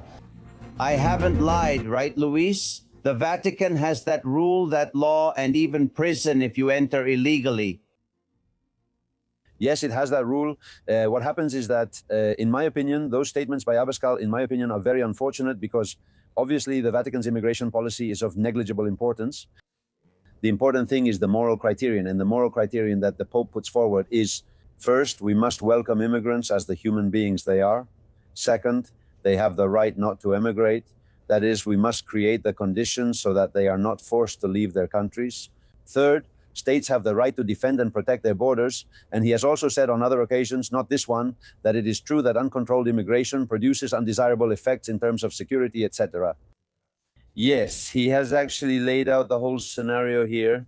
I haven't lied, right, Luis? The Vatican has that rule, that law, and even prison if you enter illegally. Yes, it has that rule. What happens is that, in my opinion, those statements by Abascal, in my opinion, are very unfortunate because obviously the Vatican's immigration policy is of negligible importance. The important thing is the moral criterion, and the moral criterion that the Pope puts forward is First, we must welcome immigrants as the human beings they are. Second, they have the right not to emigrate. That is, we must create the conditions so that they are not forced to leave their countries. Third, states have the right to defend and protect their borders, and he has also said on other occasions, not this one, that it is true that uncontrolled immigration produces undesirable effects in terms of security, etc. Yes, he has actually laid out the whole scenario here.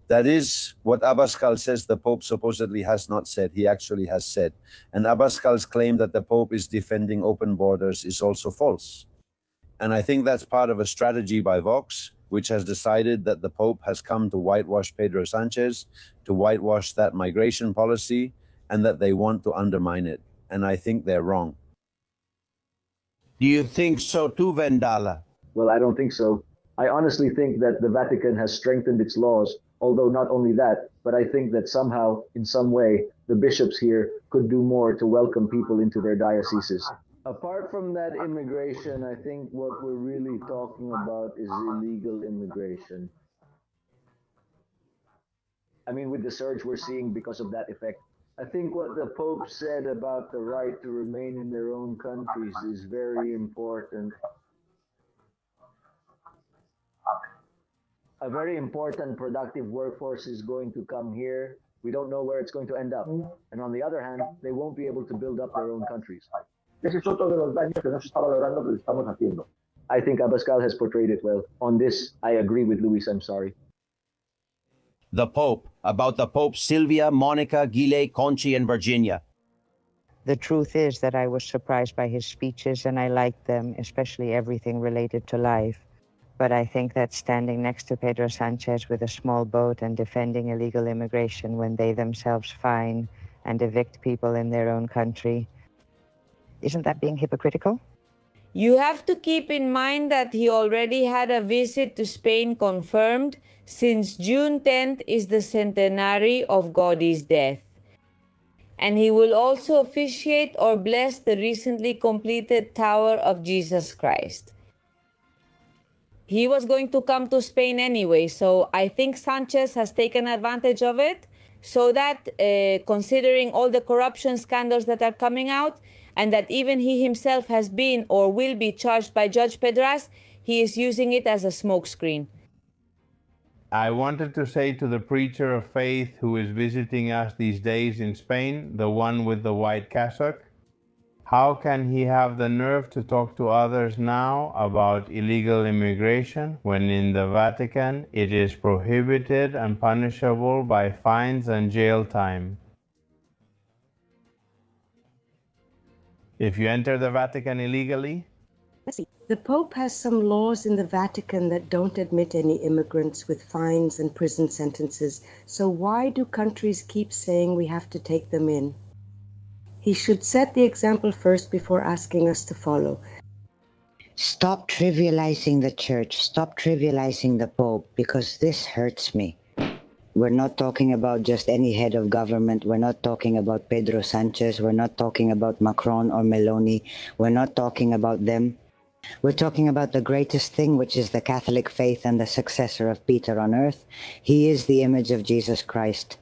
That is what Abascal says the Pope supposedly has not said. He actually has said. And Abascal's claim that the Pope is defending open borders is also false. And I think that's part of a strategy by Vox, which has decided that the Pope has come to whitewash Pedro Sanchez, to whitewash that migration policy, and that they want to undermine it. And I think they're wrong. Do you think so too, Vendala? Well, I don't think so. I honestly think that the Vatican has strengthened its laws, although not only that, but I think that somehow, in some way, the bishops here could do more to welcome people into their dioceses. Apart from that immigration, I think what we're really talking about is illegal immigration. I mean, with the surge we're seeing because of that effect. I think what the Pope said about the right to remain in their own countries is very important. A very important productive workforce is going to come here. We don't know where it's going to end up. And on the other hand, they won't be able to build up their own countries. I think Abascal has portrayed it well. On this, I agree with Luis, I'm sorry. The Pope, about the Pope, Sylvia, Monica, Gile, Conchi, and Virginia. The truth is that I was surprised by his speeches and I liked them, especially everything related to life. But I think that standing next to Pedro Sanchez with a small boat and defending illegal immigration when they themselves fine and evict people in their own country, isn't that being hypocritical? You have to keep in mind that he already had a visit to Spain confirmed, since June 10th is the centenary of Gaudi's death. And he will also officiate or bless the recently completed Tower of Jesus Christ. He was going to come to Spain anyway, so I think Sanchez has taken advantage of it, so that considering all the corruption scandals that are coming out, and that even he himself has been or will be charged by Judge Pedras, he is using it as a smokescreen. I wanted to say to the preacher of faith who is visiting us these days in Spain, the one with the white cassock, how can he have the nerve to talk to others now about illegal immigration when in the Vatican it is prohibited and punishable by fines and jail time? If you enter the Vatican illegally? Let's see. The Pope has some laws in the Vatican that don't admit any immigrants with fines and prison sentences. So why do countries keep saying we have to take them in? He should set the example first before asking us to follow. Stop trivializing the church. Stop trivializing the Pope, because this hurts me. We're not talking about just any head of government. We're not talking about Pedro Sanchez. We're not talking about Macron or Meloni. We're not talking about them. We're talking about the greatest thing, which is the Catholic faith and the successor of Peter on earth. He is the image of Jesus Christ.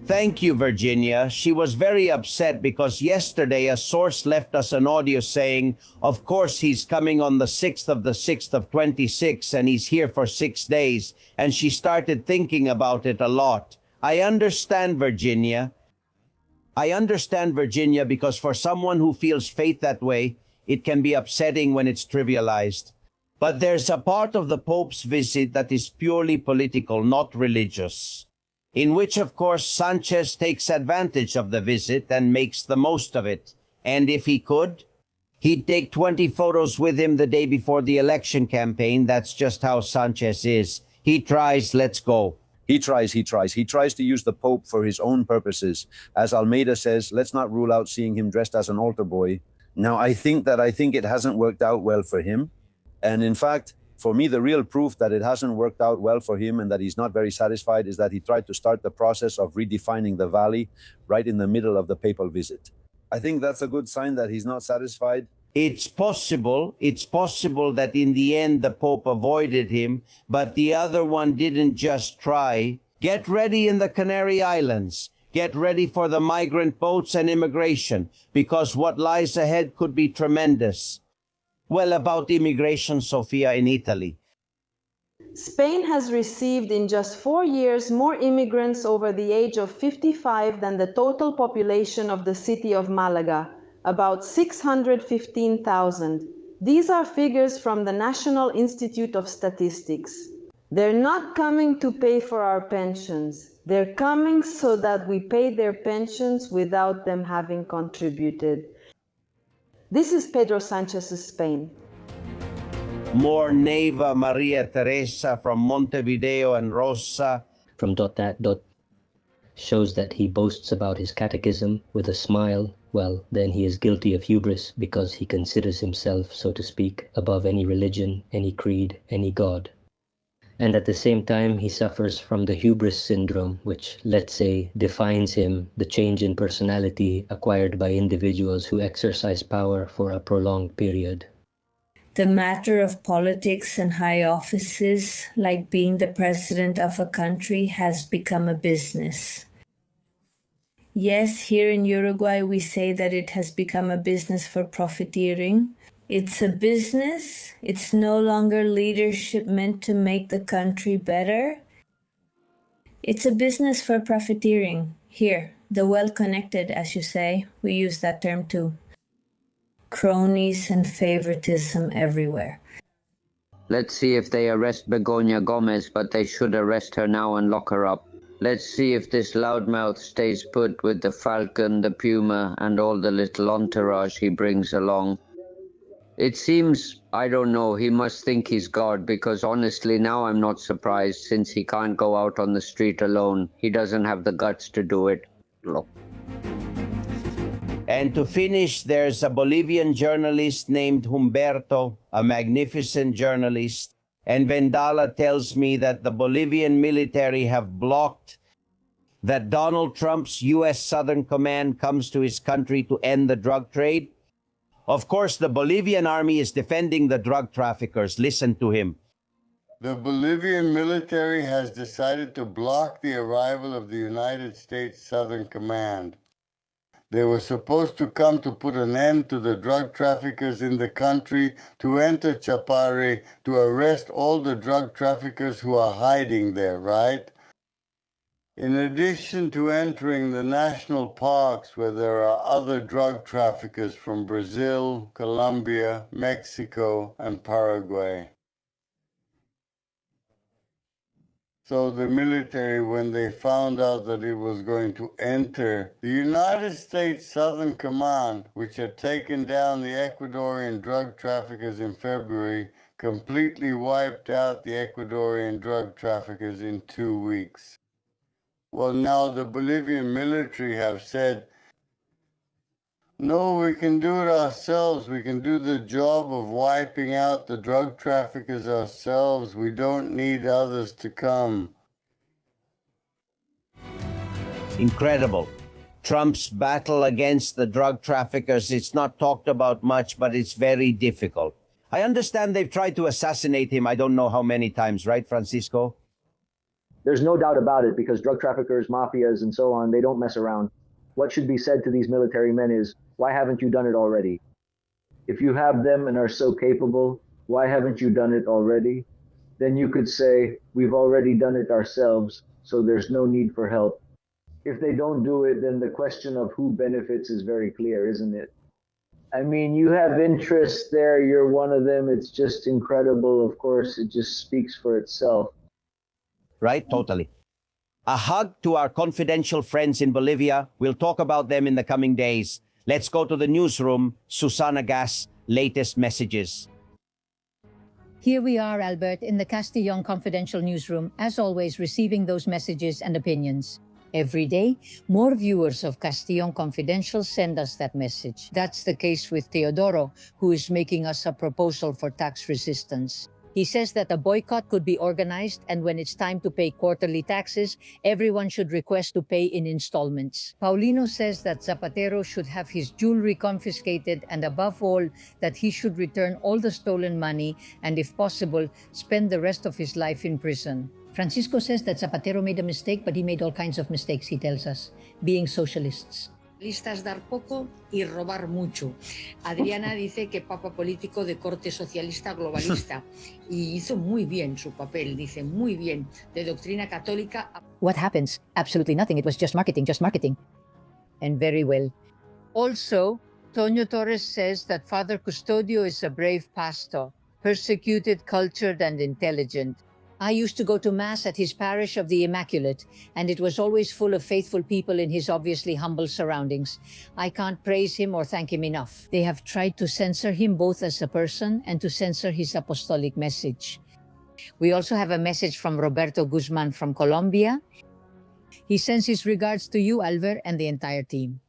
Thank you, Virginia. She was very upset because yesterday a source left us an audio saying, of course, he's coming on the 6th of the 6th of 26 and he's here for 6 days. And she started thinking about it a lot. I understand, Virginia. Because for someone who feels faith that way, it can be upsetting when it's trivialized. But there's a part of the Pope's visit that is purely political, not religious, in which, of course, Sanchez takes advantage of the visit and makes the most of it. And if he could, he'd take 20 photos with him the day before the election campaign. That's just how Sanchez is. He tries, let's go. He tries. He tries to use the Pope for his own purposes. As Almeida says, let's not rule out seeing him dressed as an altar boy. Now, I think it hasn't worked out well for him. And in fact, for me, the real proof that it hasn't worked out well for him and that he's not very satisfied is that he tried to start the process of redefining the valley right in the middle of the papal visit. I think that's a good sign that he's not satisfied. It's possible that in the end the Pope avoided him, but the other one didn't just try. Get ready in the Canary Islands. Get ready for the migrant boats and immigration, because what lies ahead could be tremendous. Well, about immigration, Sofia, in Italy. Spain has received in just 4 years more immigrants over the age of 55 than the total population of the city of Malaga, about 615,000. These are figures from the National Institute of Statistics. They're not coming to pay for our pensions. They're coming so that we pay their pensions without them having contributed. This is Pedro Sanchez's Spain. More Neva Maria Teresa from Montevideo and Rosa. From .that. Shows that he boasts about his catechism with a smile. Well, then he is guilty of hubris because he considers himself, so to speak, above any religion, any creed, any god. And at the same time, he suffers from the hubris syndrome, which, let's say, defines him, the change in personality acquired by individuals who exercise power for a prolonged period. The matter of politics and high offices, like being the president of a country, has become a business. Yes, here in Uruguay, we say that it has become a business for profiteering. It's a business. It's no longer leadership meant to make the country better. It's a business for profiteering. Here, the well-connected, as you say, we use that term too. Cronies and favoritism everywhere. Let's see if they arrest Begoña Gomez, but they should arrest her now and lock her up. Let's see if this loudmouth stays put with the falcon, the puma, and all the little entourage he brings along. It seems, I don't know, he must think he's God, because honestly now I'm not surprised, since he can't go out on the street alone. He doesn't have the guts to do it. Look. And to finish, there's a Bolivian journalist named Humberto, a magnificent journalist. And Vendala tells me that the Bolivian military have blocked that Donald Trump's U.S. Southern Command comes to his country to end the drug trade. Of course, the Bolivian army is defending the drug traffickers. Listen to him. The Bolivian military has decided to block the arrival of the United States Southern Command. They were supposed to come to put an end to the drug traffickers in the country, to enter Chapare, to arrest all the drug traffickers who are hiding there, right? In addition to entering the national parks where there are other drug traffickers from Brazil, Colombia, Mexico, and Paraguay. So the military, when they found out that it was going to enter the United States Southern Command, which had taken down the Ecuadorian drug traffickers in February, completely wiped out the Ecuadorian drug traffickers in 2 weeks. Well, now the Bolivian military have said, no, we can do it ourselves. We can do the job of wiping out the drug traffickers ourselves. We don't need others to come. Incredible. Trump's battle against the drug traffickers, it's not talked about much, but it's very difficult. I understand they've tried to assassinate him, I don't know how many times, right, Francisco? There's no doubt about it, because drug traffickers, mafias, and so on, they don't mess around. What should be said to these military men is, why haven't you done it already? If you have them and are so capable, why haven't you done it already? Then you could say, we've already done it ourselves, so there's no need for help. If they don't do it, then the question of who benefits is very clear, isn't it? I mean, you have interests there, you're one of them, it's just incredible, of course, it just speaks for itself. Right, totally. A hug to our confidential friends in Bolivia. We'll talk about them in the coming days. Let's go to the newsroom. Susana Gas, latest messages. Here we are, Albert, in the Castillon Confidential newsroom, as always, receiving those messages and opinions. Every day, more viewers of Castillon Confidential send us that message. That's the case with Teodoro, who is making us a proposal for tax resistance. He says that a boycott could be organized, and when it's time to pay quarterly taxes, everyone should request to pay in installments. Paulino says that Zapatero should have his jewelry confiscated, and above all, that he should return all the stolen money and, if possible, spend the rest of his life in prison. Francisco says that Zapatero made a mistake, but he made all kinds of mistakes, he tells us, being socialists. Listas dar poco y robar mucho. Adriana dice que Papa político de corte socialista globalista y hizo muy bien su papel, dice muy bien, de doctrina católica. What happens? Absolutely nothing. It was just marketing, just marketing. And very well. Also, Toño Torres says that Father Custodio is a brave pastor, persecuted, cultured, and intelligent. I used to go to Mass at his parish of the Immaculate, and it was always full of faithful people in his obviously humble surroundings. I can't praise him or thank him enough. They have tried to censor him both as a person and to censor his apostolic message. We also have a message from Roberto Guzman from Colombia. He sends his regards to you, Alver, and the entire team.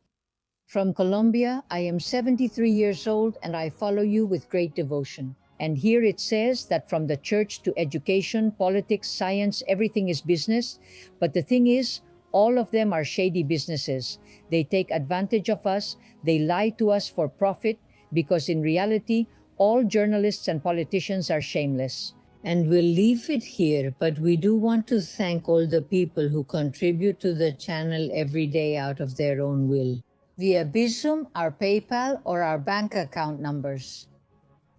From Colombia, I am 73 years old and I follow you with great devotion. And here it says that from the church to education, politics, science, everything is business. But the thing is, all of them are shady businesses. They take advantage of us. They lie to us for profit because in reality, all journalists and politicians are shameless. And we'll leave it here, but we do want to thank all the people who contribute to the channel every day out of their own will, via Bizum, our PayPal, or our bank account numbers.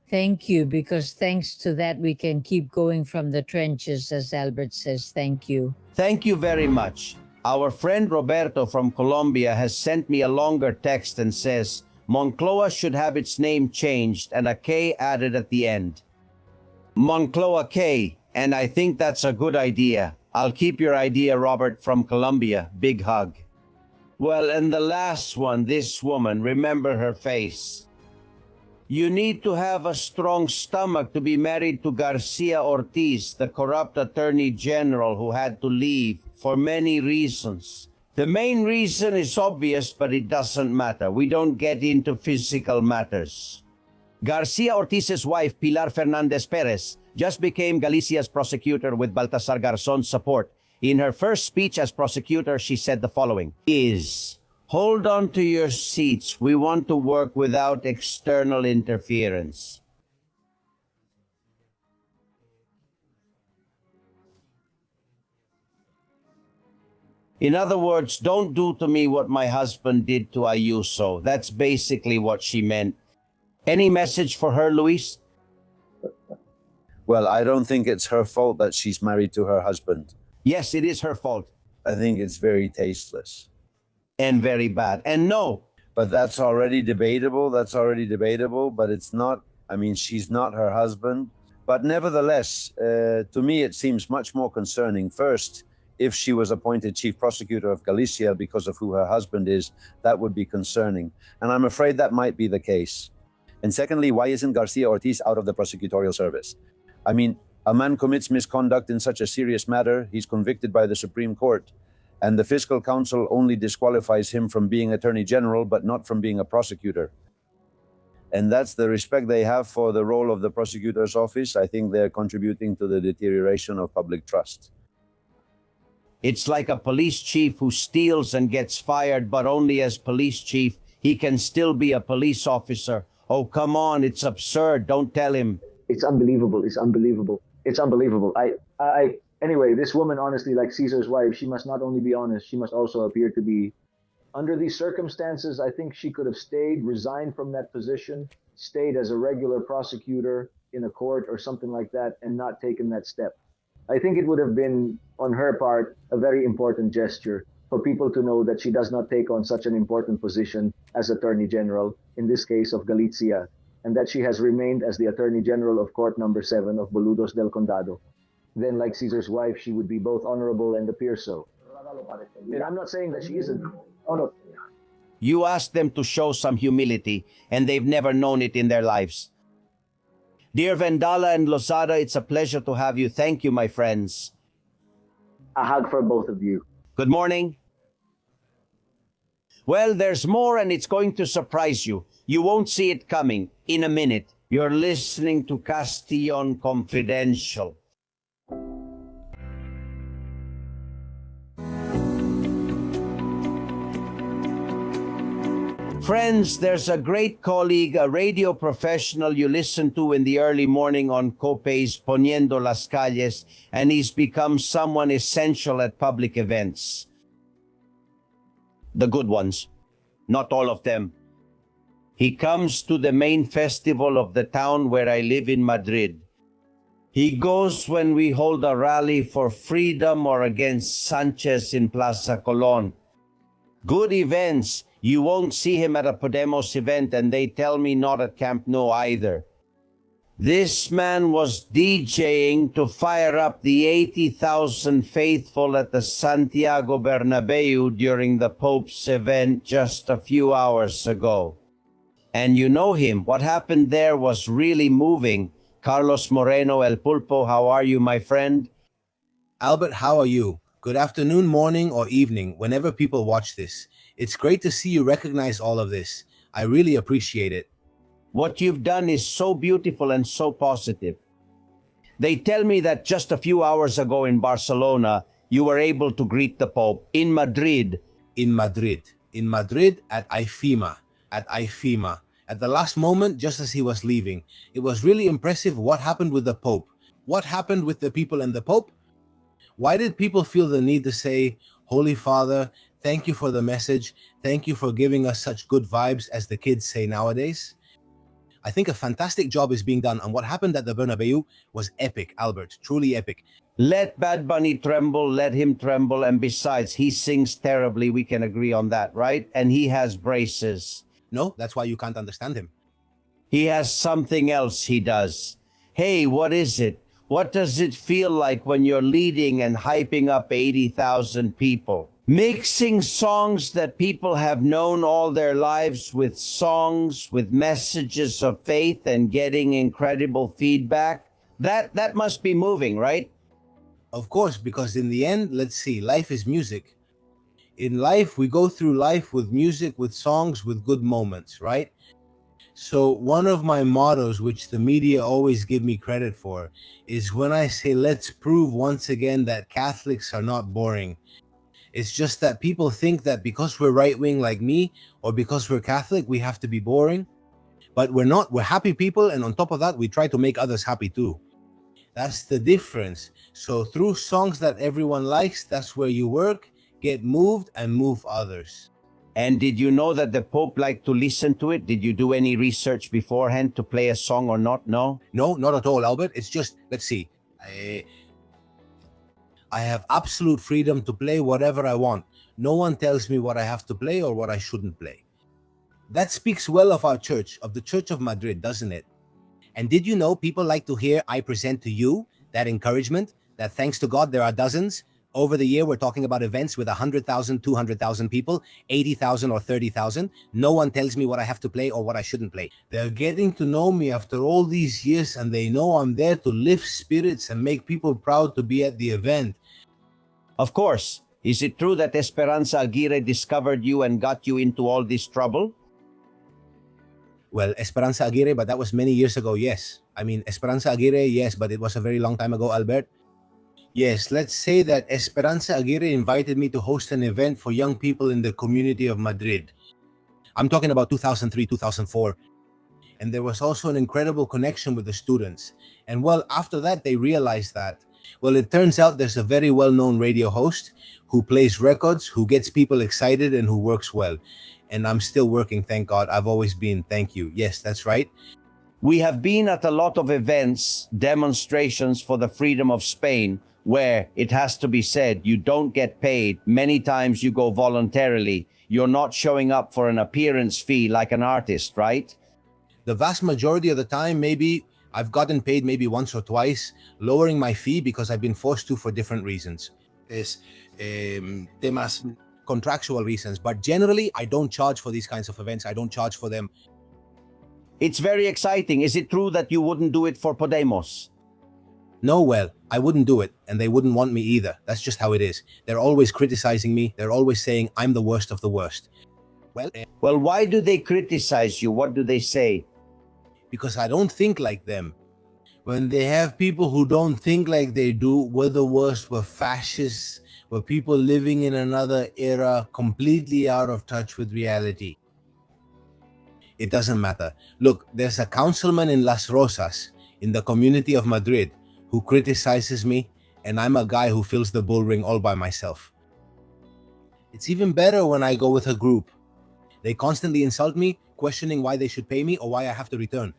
Thank you, because thanks to that we can keep going from the trenches, as Albert says. Thank you. Thank you very much. Our friend Roberto from Colombia has sent me a longer text and says, Moncloa should have its name changed and a K added at the end. Moncloa K, and I think that's a good idea. I'll keep your idea, Robert from Colombia. Big hug. Well, and the last one, this woman, remember her face. You need to have a strong stomach to be married to Garcia Ortiz, the corrupt attorney general who had to leave for many reasons. The main reason is obvious, but it doesn't matter. We don't get into physical matters. Garcia Ortiz's wife, Pilar Fernandez Perez, just became Galicia's prosecutor with Baltasar Garzon's support. In her first speech as prosecutor, she said the following, Hold on to your seats. We want to work without external interference. In other words, don't do to me what my husband did to Ayuso. That's basically what she meant. Any message for her, Luis? Well, I don't think it's her fault that she's married to her husband. Yes, it is her fault. I think it's very tasteless. And very bad. And no. But that's already debatable. But it's not, she's not her husband. But nevertheless, to me, it seems much more concerning. First, if she was appointed chief prosecutor of Galicia because of who her husband is, that would be concerning. And I'm afraid that might be the case. And secondly, why isn't Garcia Ortiz out of the prosecutorial service? A man commits misconduct in such a serious matter, he's convicted by the Supreme Court. And the Fiscal Council only disqualifies him from being Attorney General, but not from being a prosecutor. And that's the respect they have for the role of the prosecutor's office. I think they're contributing to the deterioration of public trust. It's like a police chief who steals and gets fired, but only as police chief. He can still be a police officer. Oh, come on, it's absurd. Don't tell him. It's unbelievable. Anyway, this woman, honestly, like Caesar's wife, she must not only be honest, she must also appear to be, under these circumstances, I think she could have stayed, resigned from that position, stayed as a regular prosecutor in a court or something like that, and not taken that step. I think it would have been, on her part, a very important gesture for people to know that she does not take on such an important position as Attorney General, in this case of Galicia, and that she has remained as the Attorney General of Court Number 7 of Boludos del Condado. Then, like Caesar's wife, she would be both honorable and appear so. And I'm not saying that she isn't. Oh, no. You ask them to show some humility, and they've never known it in their lives. Dear Vendala and Lozada, it's a pleasure to have you. Thank you, my friends. A hug for both of you. Good morning. Well, there's more, and it's going to surprise you. You won't see it coming in a minute. You're listening to Castillon Confidential. Friends, there's a great colleague, a radio professional you listen to in the early morning on Copay's Poniendo las Calles, and he's become someone essential at public events. The good ones, not all of them. He comes to the main festival of the town where I live in Madrid. He goes when we hold a rally for freedom or against Sanchez in Plaza Colón. Good events. You won't see him at a Podemos event, and they tell me not at Camp Nou either. This man was DJing to fire up the 80,000 faithful at the Santiago Bernabeu during the Pope's event just a few hours ago. And you know him. What happened there was really moving. Carlos Moreno El Pulpo, how are you, my friend? Albert, how are you? Good afternoon, morning, or evening, whenever people watch this. It's great to see you recognize all of this. I really appreciate it. What you've done is so beautiful and so positive. They tell me that just a few hours ago in Barcelona, you were able to greet the Pope in Madrid. In Madrid at IFEMA. At the last moment, just as he was leaving. It was really impressive what happened with the Pope. What happened with the people and the Pope? Why did people feel the need to say, Holy Father, thank you for the message. Thank you for giving us such good vibes, as the kids say nowadays? I think a fantastic job is being done, and what happened at the Bernabeu was epic, Albert, truly epic. Let Bad Bunny tremble, let him tremble, and besides, he sings terribly, we can agree on that, right? And he has braces. No, that's why you can't understand him. He has something else he does. Hey, what is it? What does it feel like when you're leading and hyping up 80,000 people? Mixing songs that people have known all their lives with songs, with messages of faith, and getting incredible feedback. That must be moving, right? Of course, because in the end, let's see, life is music. In life, we go through life with music, with songs, with good moments, right? So one of my mottos, which the media always give me credit for, is when I say, let's prove once again that Catholics are not boring. It's just that people think that because we're right-wing like me, or because we're Catholic, we have to be boring. But we're not. We're happy people, and on top of that, we try to make others happy too. That's the difference. So through songs that everyone likes, that's where you work, get moved, and move others. And did you know that the Pope liked to listen to it? Did you do any research beforehand to play a song or not? No? No, not at all, Albert. It's just, let's see. I have absolute freedom to play whatever I want. No one tells me what I have to play or what I shouldn't play. That speaks well of our church, of the Church of Madrid, doesn't it? And did you know people like to hear I present to you that encouragement, that thanks to God there are dozens? Over the year, we're talking about events with 100,000, 200,000 people, 80,000 or 30,000. No one tells me what I have to play or what I shouldn't play. They're getting to know me after all these years, and they know I'm there to lift spirits and make people proud to be at the event. Of course. Is it true that Esperanza Aguirre discovered you and got you into all this trouble? Well, Esperanza Aguirre, but that was many years ago, yes. I mean, Esperanza Aguirre, yes, but it was a very long time ago, Albert. Yes, let's say that Esperanza Aguirre invited me to host an event for young people in the community of Madrid. I'm talking about 2003, 2004. And there was also an incredible connection with the students. And well, after that, they realized that, well, it turns out there's a very well-known radio host who plays records, who gets people excited, and who works well. And I'm still working, thank God. I've always been, thank you. Yes, that's right. We have been at a lot of events, demonstrations for the freedom of Spain, where, it has to be said, you don't get paid. Many times you go voluntarily. You're not showing up for an appearance fee like an artist, right? The vast majority of the time, maybe I've gotten paid maybe once or twice, lowering my fee because I've been forced to for different reasons. Temas contractual reasons. But generally, I don't charge for these kinds of events. I don't charge for them. It's very exciting. Is it true that you wouldn't do it for Podemos? No, well, I wouldn't do it, and they wouldn't want me either. That's just how it is. They're always criticizing me. They're always saying I'm the worst of the worst. Well, why do they criticize you? What do they say? Because I don't think like them. When they have people who don't think like they do, we're the worst, we're fascists, we're people living in another era, completely out of touch with reality. It doesn't matter. Look, there's a councilman in Las Rosas, in the community of Madrid, who criticizes me, and I'm a guy who fills the bull ring all by myself. It's even better when I go with a group. They constantly insult me, questioning why they should pay me or why I have to return.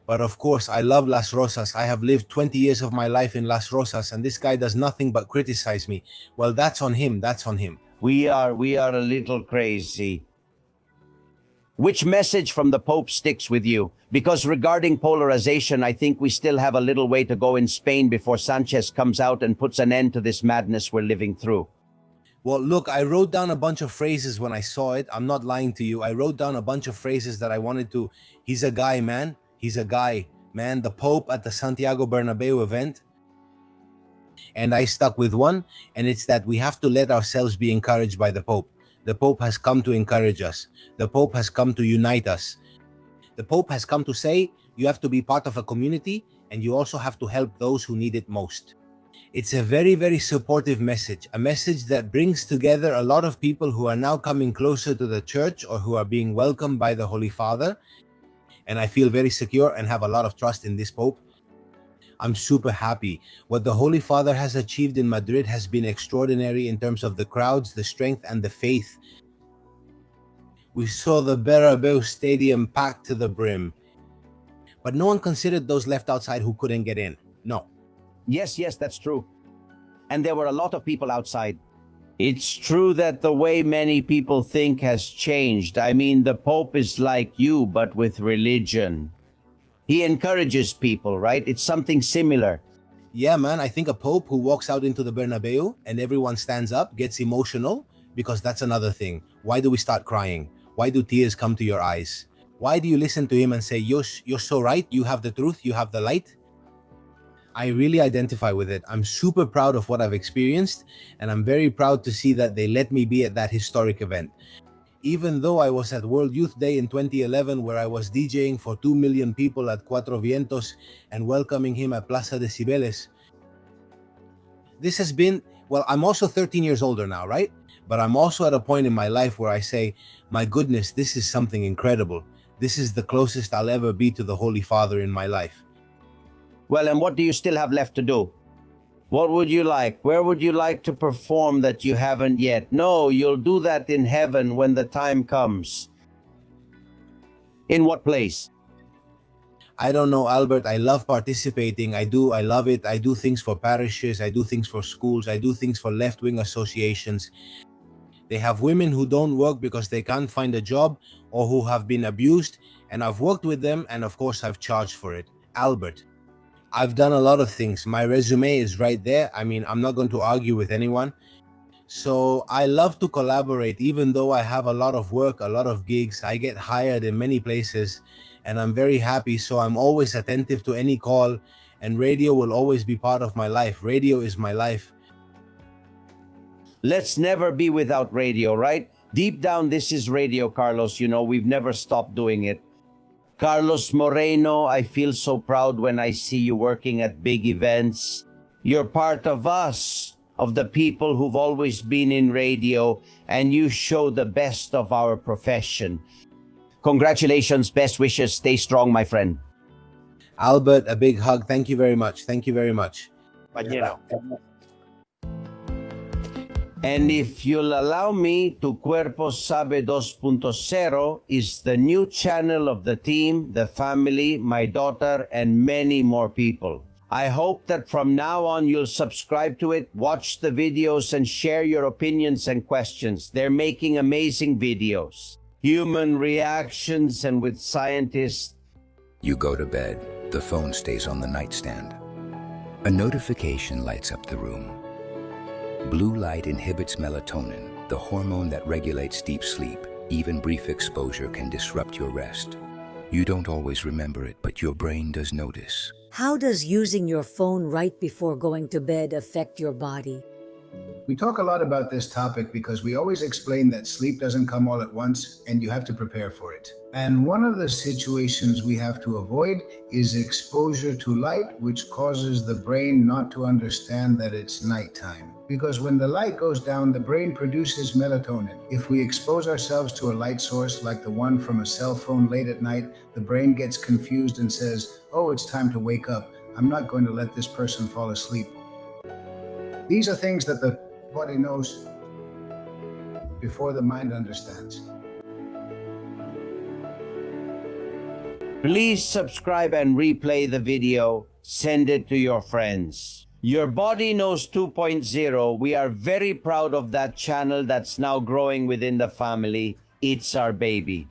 But of course, I love Las Rosas. I have lived 20 years of my life in Las Rosas, and this guy does nothing but criticize me. Well, that's on him. That's on him. We are a little crazy. Which message from the Pope sticks with you? Because regarding polarization, I think we still have a little way to go in Spain before Sanchez comes out and puts an end to this madness we're living through. Well, look, I wrote down a bunch of phrases when I saw it. I'm not lying to you. I wrote down a bunch of phrases that I wanted to. He's a guy, man. He's a guy, man. The Pope at the Santiago Bernabeu event. And I stuck with one, and it's that we have to let ourselves be encouraged by the Pope. The Pope has come to encourage us. The Pope has come to unite us. The Pope has come to say you have to be part of a community, and you also have to help those who need it most. It's a very, very supportive message, a message that brings together a lot of people who are now coming closer to the church or who are being welcomed by the Holy Father. And I feel very secure and have a lot of trust in this Pope. I'm super happy. What the Holy Father has achieved in Madrid has been extraordinary in terms of the crowds, the strength, and the faith. We saw the Bernabeu Stadium packed to the brim. But no one considered those left outside who couldn't get in. No. Yes, that's true. And there were a lot of people outside. It's true that the way many people think has changed. I mean, the Pope is like you, but with religion. He encourages people, right? It's something similar. Yeah, man, I think a Pope who walks out into the Bernabeu and everyone stands up, gets emotional, because that's another thing. Why do we start crying? Why do tears come to your eyes? Why do you listen to him and say, you're so right, you have the truth, you have the light? I really identify with it. I'm super proud of what I've experienced, and I'm very proud to see that they let me be at that historic event. Even though I was at World Youth Day in 2011, where I was DJing for 2 million people at Cuatro Vientos and welcoming him at Plaza de Cibeles. This has been, well, I'm also 13 years older now, right? But I'm also at a point in my life where I say, my goodness, this is something incredible. This is the closest I'll ever be to the Holy Father in my life. Well, and what do you still have left to do? What would you like? Where would you like to perform that you haven't yet? No, you'll do that in heaven when the time comes. In what place? I don't know, Albert. I love participating. I love it. I do things for parishes. I do things for schools. I do things for left-wing associations. They have women who don't work because they can't find a job or who have been abused. And I've worked with them, and of course I've charged for it. Albert, I've done a lot of things. My resume is right there. I mean, I'm not going to argue with anyone. So I love to collaborate, even though I have a lot of work, a lot of gigs. I get hired in many places, and I'm very happy. So I'm always attentive to any call, and radio will always be part of my life. Radio is my life. Let's never be without radio, right? Deep down, this is radio, Carlos. You know, we've never stopped doing it. Carlos Moreno, I feel so proud when I see you working at big events. You're part of us, of the people who've always been in radio, and you show the best of our profession. Congratulations, best wishes, stay strong, my friend. Albert, a big hug. Thank you very much. Thank you very much. Pañero. And if you'll allow me, Tu Cuerpo Sabe 2.0 is the new channel of the team, the family, my daughter, and many more people. I hope that from now on you'll subscribe to it, watch the videos, and share your opinions and questions. They're making amazing videos. Human reactions and with scientists. You go to bed, the phone stays on the nightstand. A notification lights up the room. Blue light inhibits melatonin, the hormone that regulates deep sleep. Even brief exposure can disrupt your rest. You don't always remember it, but your brain does notice. How does using your phone right before going to bed affect your body? We talk a lot about this topic because we always explain that sleep doesn't come all at once and you have to prepare for it. And one of the situations we have to avoid is exposure to light, which causes the brain not to understand that it's nighttime. Because when the light goes down, the brain produces melatonin. If we expose ourselves to a light source like the one from a cell phone late at night, the brain gets confused and says, "Oh, it's time to wake up. I'm not going to let this person fall asleep." These are things that the body knows before the mind understands. Please subscribe and replay the video. Send it to your friends. Your Body Knows 2.0. We are very proud of that channel that's now growing within the family. It's our baby.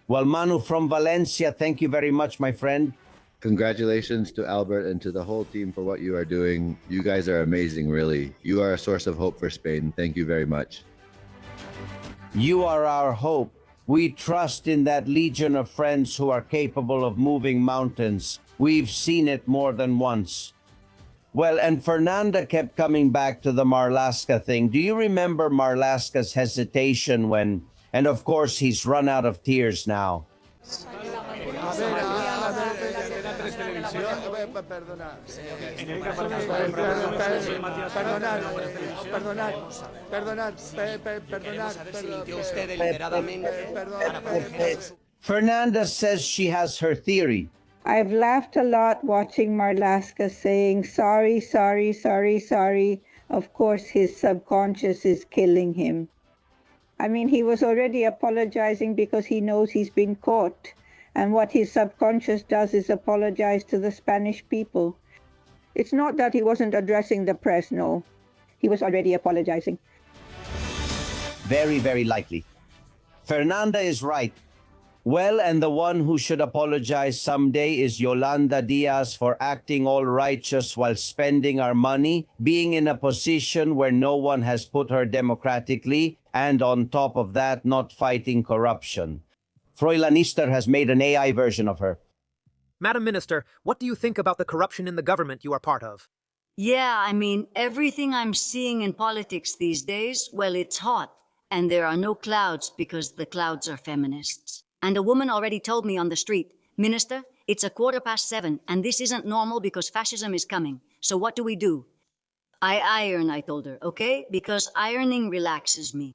Well, Manu from Valencia, thank you very much, my friend. Congratulations to Albert and to the whole team for what you are doing. You guys are amazing, really. You are a source of hope for Spain. Thank you very much. You are our hope. We trust in that legion of friends who are capable of moving mountains. We've seen it more than once. Well, and Fernanda kept coming back to the Marlaska thing. Do you remember Marlaska's hesitation when, and of course he's run out of tears now. Fernanda says she has her theory. I've laughed a lot watching Marlaska saying, sorry, sorry, sorry, sorry. Of course, his subconscious is killing him. I mean, he was already apologizing because he knows he's been caught. And what his subconscious does is apologize to the Spanish people. It's not that he wasn't addressing the press, no. He was already apologizing. Very, very likely. Fernanda is right. Well, and the one who should apologize someday is Yolanda Diaz for acting all righteous while spending our money, being in a position where no one has put her democratically, and on top of that, not fighting corruption. Froilanister has made an AI version of her. Madam Minister, what do you think about the corruption in the government you are part of? Yeah, I mean, everything I'm seeing in politics these days, well, it's hot. And there are no clouds because the clouds are feminists. And a woman already told me on the street, Minister, it's 7:15 and this isn't normal because fascism is coming. So what do we do? I iron, I told her, okay? Because ironing relaxes me.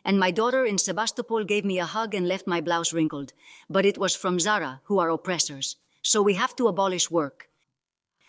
And my daughter in Sebastopol gave me a hug and left my blouse wrinkled. But it was from Zara, who are oppressors. So we have to abolish work.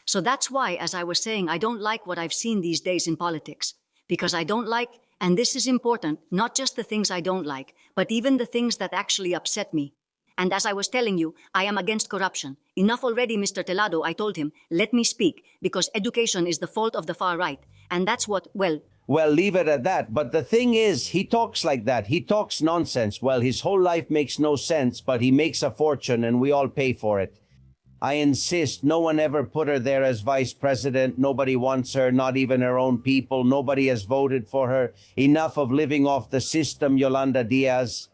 So that's why, as I was saying, I don't like what I've seen these days in politics. Because I don't like, and this is important, not just the things I don't like, but even the things that actually upset me. And as I was telling you, I am against corruption. Enough already, Mr. Telado, I told him. Let me speak, because education is the fault of the far right. And that's what, well, leave it at that. But the thing is, he talks like that. He talks nonsense. Well, his whole life makes no sense, but he makes a fortune and we all pay for it. I insist, no one ever put her there as vice president. Nobody wants her, not even her own people. Nobody has voted for her. Enough of living off the system, Yolanda Diaz.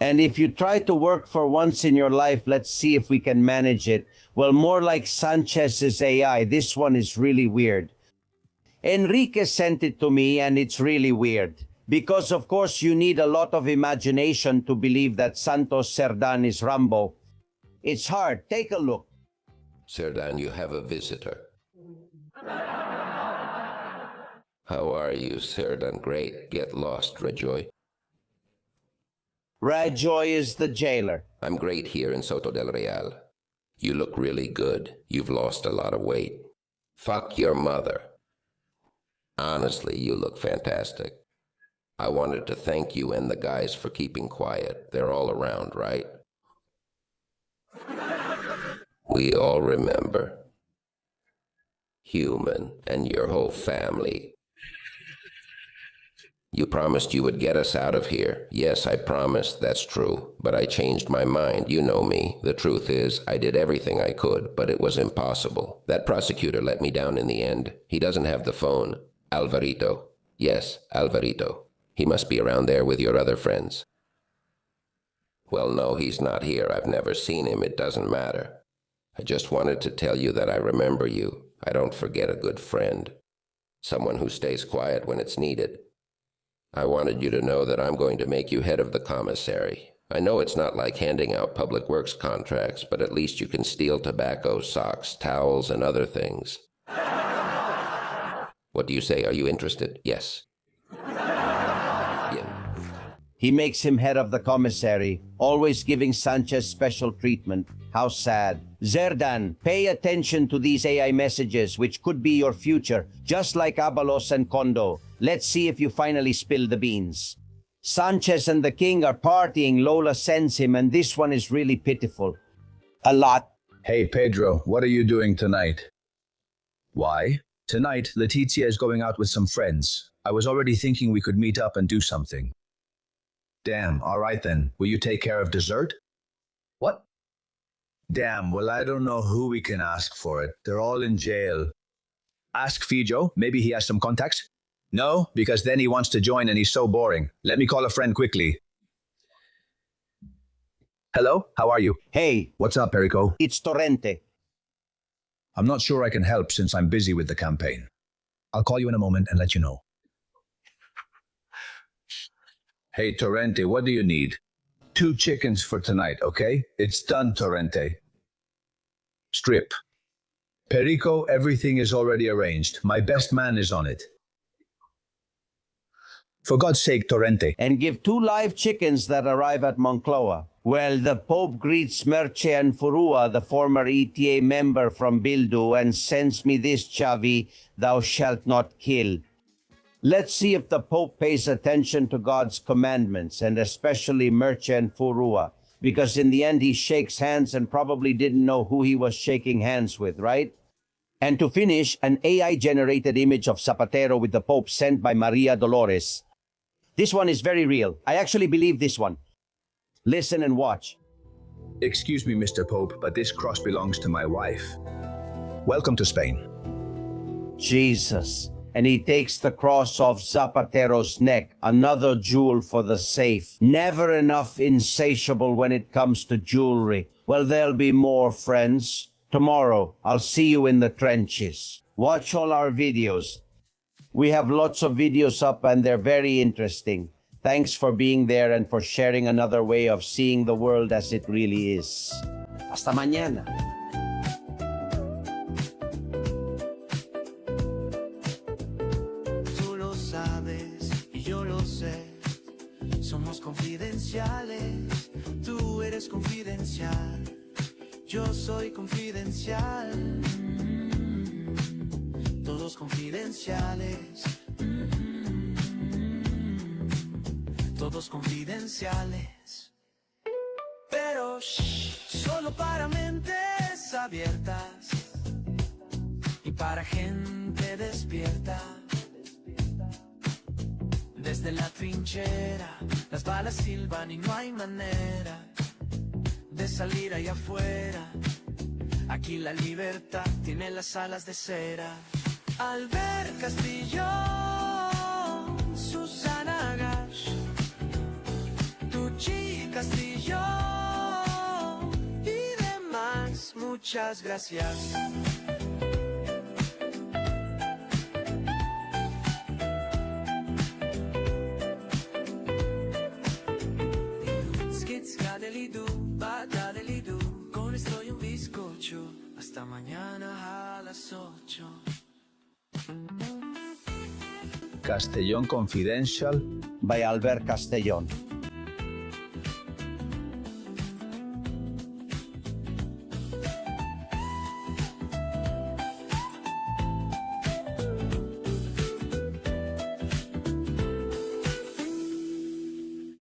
And if you try to work for once in your life, let's see if we can manage it. Well, more like Sanchez's AI. This one is really weird. Enrique sent it to me and it's really weird. Because of course you need a lot of imagination to believe that Santos Cerdan is Rambo. It's hard. Take a look. Cerdan, you have a visitor. How are you, Cerdan? Great. Get lost, Rajoy. Rajoy is the jailer. I'm great here in Soto del Real. You look really good. You've lost a lot of weight. Fuck your mother. Honestly, you look fantastic. I wanted to thank you and the guys for keeping quiet. They're all around, right? We all remember. Human and your whole family. You promised you would get us out of here. Yes, I promised, that's true. But I changed my mind, you know me. The truth is, I did everything I could, but it was impossible. That prosecutor let me down in the end. He doesn't have the phone. Alvarito. Yes, Alvarito. He must be around there with your other friends. Well, no, he's not here. I've never seen him. It doesn't matter. I just wanted to tell you that I remember you. I don't forget a good friend. someone who stays quiet when it's needed. I wanted you to know that I'm going to make you head of the commissary. I know it's not like handing out public works contracts, but at least you can steal tobacco, socks, towels, and other things. What do you say? Are you interested? Yes. Yeah. He makes him head of the commissary, always giving Sanchez special treatment. How sad. Zerdan, pay attention to these AI messages, which could be your future, just like Abalos and Kondo. Let's see if you finally spill the beans. Sanchez and the king are partying, Lola sends him, and this one is really pitiful. A lot. Hey, Pedro, what are you doing tonight? Why? Tonight, Letizia is going out with some friends. I was already thinking we could meet up and do something. Damn, all right then. Will you take care of dessert? What? Damn, well, I don't know who we can ask for it. They're all in jail. Ask Fijo. Maybe he has some contacts? No, because then he wants to join and he's so boring. Let me call a friend quickly. Hello, how are you? Hey. What's up, Perico? It's Torrente. I'm not sure I can help since I'm busy with the campaign. I'll call you in a moment and let you know. Hey, Torrente, what do you need? 2 chickens for tonight, okay? It's done, Torrente. Strip. Perico, everything is already arranged. My best man is on it. For God's sake, Torrente. And give 2 live chickens that arrive at Moncloa. Well, the Pope greets Merche and Furua, the former ETA member from Bildu, and sends me this, Chavi, thou shalt not kill. Let's see if the Pope pays attention to God's commandments, and especially Merche and Furua, because in the end he shakes hands and probably didn't know who he was shaking hands with, right? And to finish, an AI-generated image of Zapatero with the Pope sent by Maria Dolores. This one is very real. I actually believe this one. Listen and watch. Excuse me, Mr. Pope, but this cross belongs to my wife. Welcome to Spain. Jesus. And he takes the cross off Zapatero's neck, another jewel for the safe. Never enough insatiable when it comes to jewelry. Well, there'll be more, friends. Tomorrow, I'll see you in the trenches. Watch all our videos. We have lots of videos up and they're very interesting. Thanks for being there and for sharing another way of seeing the world as it really is. Hasta mañana. Tú lo sabes y yo lo sé. Somos confidenciales. Tú eres confidencial. Yo soy confidencial. Todos confidenciales. Todos confidenciales. Pero solo para mentes abiertas y para gente despierta. Desde la trinchera las balas silban y no hay manera de salir allá afuera. Aquí la libertad tiene las alas de cera. Albert Castillo, Susana Gash, Tucci Castillo y demás, muchas gracias. Skitsgadelidu, badadelidu, con esto y un bizcocho, hasta mañana a las 8. Castellón Confidential by Albert Castellón.